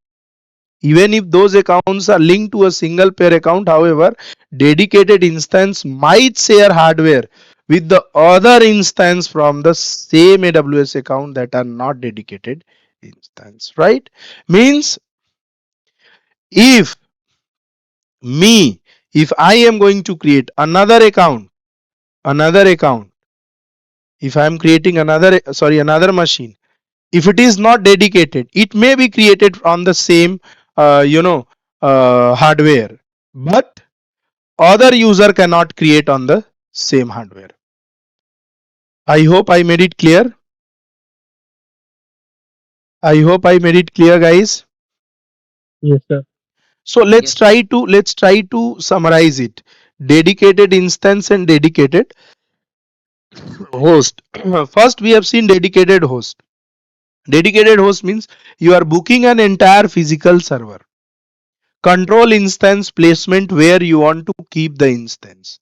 even if those accounts are linked to a single pair account. However, dedicated instance might share hardware with the other instance from the same AWS account that are not dedicated instance, right? Means if me, if I am going to create another account, if I am creating another machine, if it is not dedicated, it may be created on the same hardware, but other user cannot create on the same hardware. I hope I made it clear. I hope I made it clear, guys. Yes, sir. So let's try to summarize it. Dedicated instance and dedicated host. First we have seen dedicated host. Dedicated host means you are booking an entire physical server. Control instance placement where you want to keep the instance.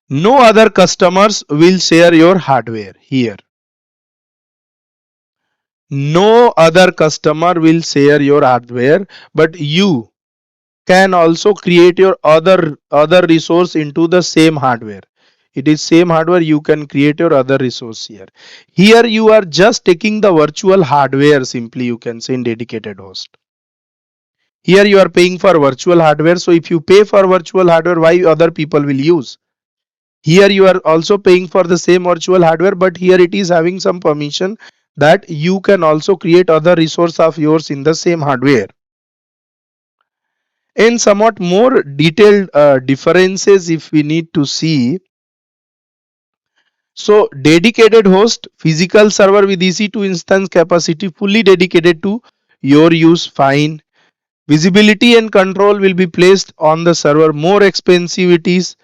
No other customers will share your hardware here. No other customer will share your hardware, but you can also create your other resource into the same hardware. It is same hardware, you can create your other resource here. Here you are just taking the virtual hardware, simply you can say, in dedicated host. Here you are paying for virtual hardware, so if you pay for virtual hardware, why other people will use? Here you are also paying for the same virtual hardware, but here it is having some permission that you can also create other resource of yours in the same hardware. And somewhat more detailed differences if we need to see. So dedicated host, physical server with EC2 instance capacity fully dedicated to your use, fine. Visibility and control will be placed on the server. More expensive it is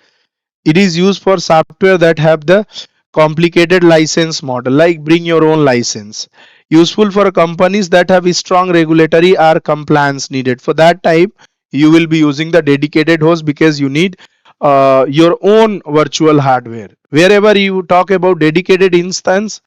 used for software that have the complicated license model, like bring your own license. Useful for companies that have a strong regulatory or compliance needed. For that type you will be using the dedicated host because you need your own virtual hardware. Wherever you talk about dedicated instance,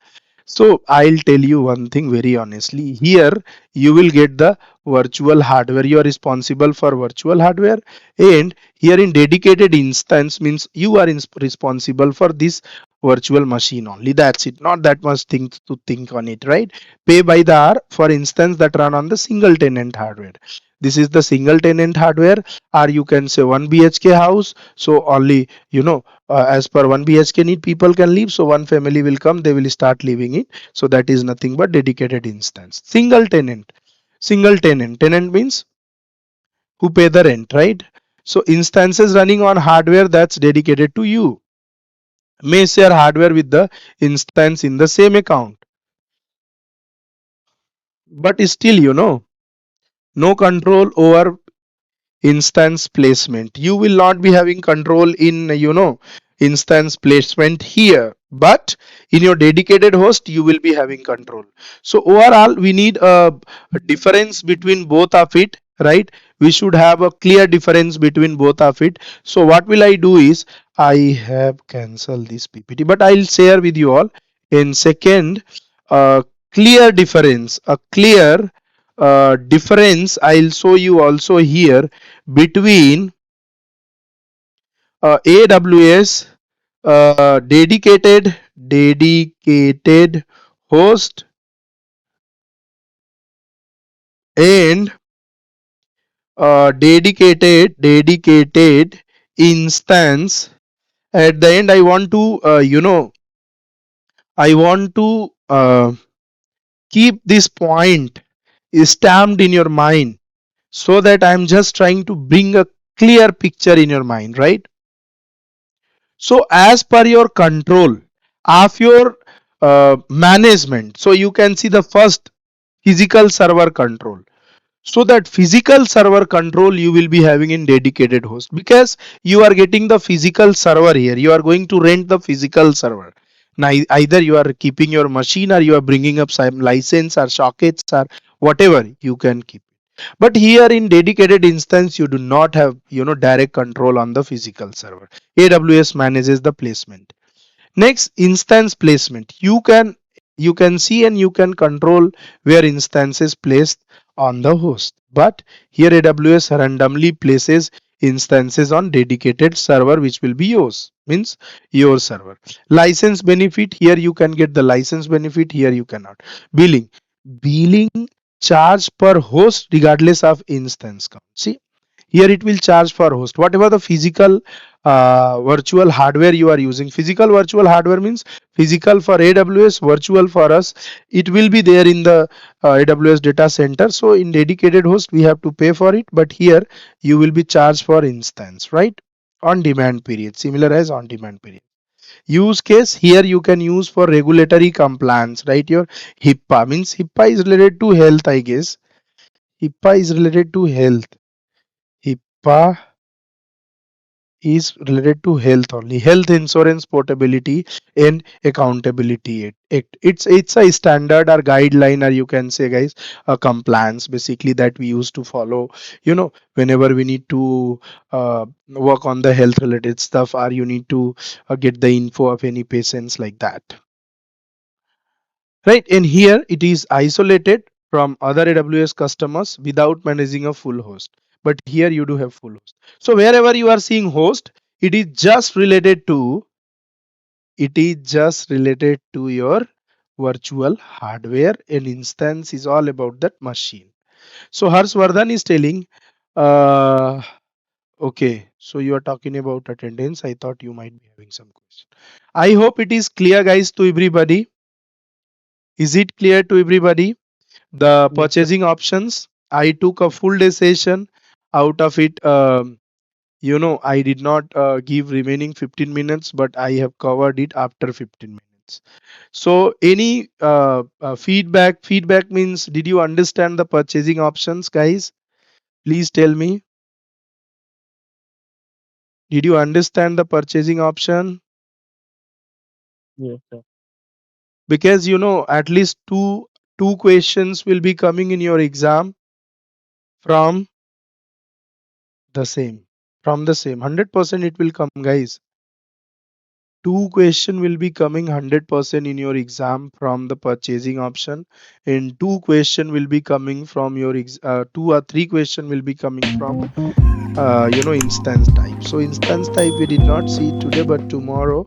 so I'll tell you one thing very honestly. Here you will get the virtual hardware. You are responsible for virtual hardware, and here in dedicated instance means you are responsible for this virtual machine only. That's it. Not that much thing to think on it, right? Pay by the hour for instance that run on the single tenant hardware. This is the single tenant hardware, or you can say 1 BHK house. So only as per 1 BHK need, people can live. So one family will come, they will start living it. So that is nothing but dedicated instance. Single tenant. Tenant means who pay the rent, right? So instances running on hardware that's dedicated to you may share hardware with the instance in the same account. But still, no control over instance placement. You will not be having control in instance placement here, but in your dedicated host you will be having control. So overall we need a difference between both of it, right? We should have a clear difference between both of it. So what will I do is I have cancelled this PPT, but I'll share with you all in second. Clear difference, a clear difference I'll show you also here between AWS dedicated host and dedicated instance. At the end, I want to I want to keep this point stamped in your mind, so that I'm just trying to bring a clear picture in your mind, right? So as per your control of your management, so you can see the first physical server control. So that physical server control you will be having in dedicated host, because you are getting the physical server here. You are going to rent the physical server. Now either you are keeping your machine, or you are bringing up some license or sockets or whatever you can keep. But here in dedicated instance, you do not have direct control on the physical server. AWS manages the placement. Next, instance placement. You can see and you can control where instance is placed on the host. But here AWS randomly places instances on dedicated server, which will be yours, means your server. License benefit, here you can get the license benefit, here you cannot. Billing charge per host regardless of instance count. See, here it will charge for host whatever the physical virtual hardware you are using. Physical virtual hardware means physical for AWS, virtual for us. It will be there in the AWS data center. So in dedicated host we have to pay for it, but here you will be charged for instance, right? On demand period, similar as on demand period. Use case, here you can use for regulatory compliance, right? Your HIPAA, means HIPAA is related to health, I guess. HIPAA is related to health. HIPAA is related to health only. Health insurance portability and accountability act. It's a standard or guideline, or you can say, guys, a compliance basically that we used to follow, whenever we need to work on the health related stuff, or you need to get the info of any patients, like that, right? And here it is isolated from other AWS customers without managing a full host. But here you do have full host. So wherever you are seeing host, it is just related to your virtual hardware, and instance is all about that machine. So Harshvardhan is telling, uh, okay, so you are talking about attendance. I thought you might be having some question. I hope it is clear, guys, to everybody. Is it clear to everybody? The Yes, sir. purchasing options, I took a full day session. Out of it, I did not give remaining 15 minutes, but I have covered it after 15 minutes. So any feedback means, did you understand the purchasing options, guys? Please tell me, did you understand the purchasing option? Yes, sir. Because at least two questions will be coming in your exam from the same 100%. It will come, guys. Two question will be coming 100% in your exam from the purchasing option, and two question will be coming from your 2 or 3 question will be coming from instance type. So instance type we did not see today, but tomorrow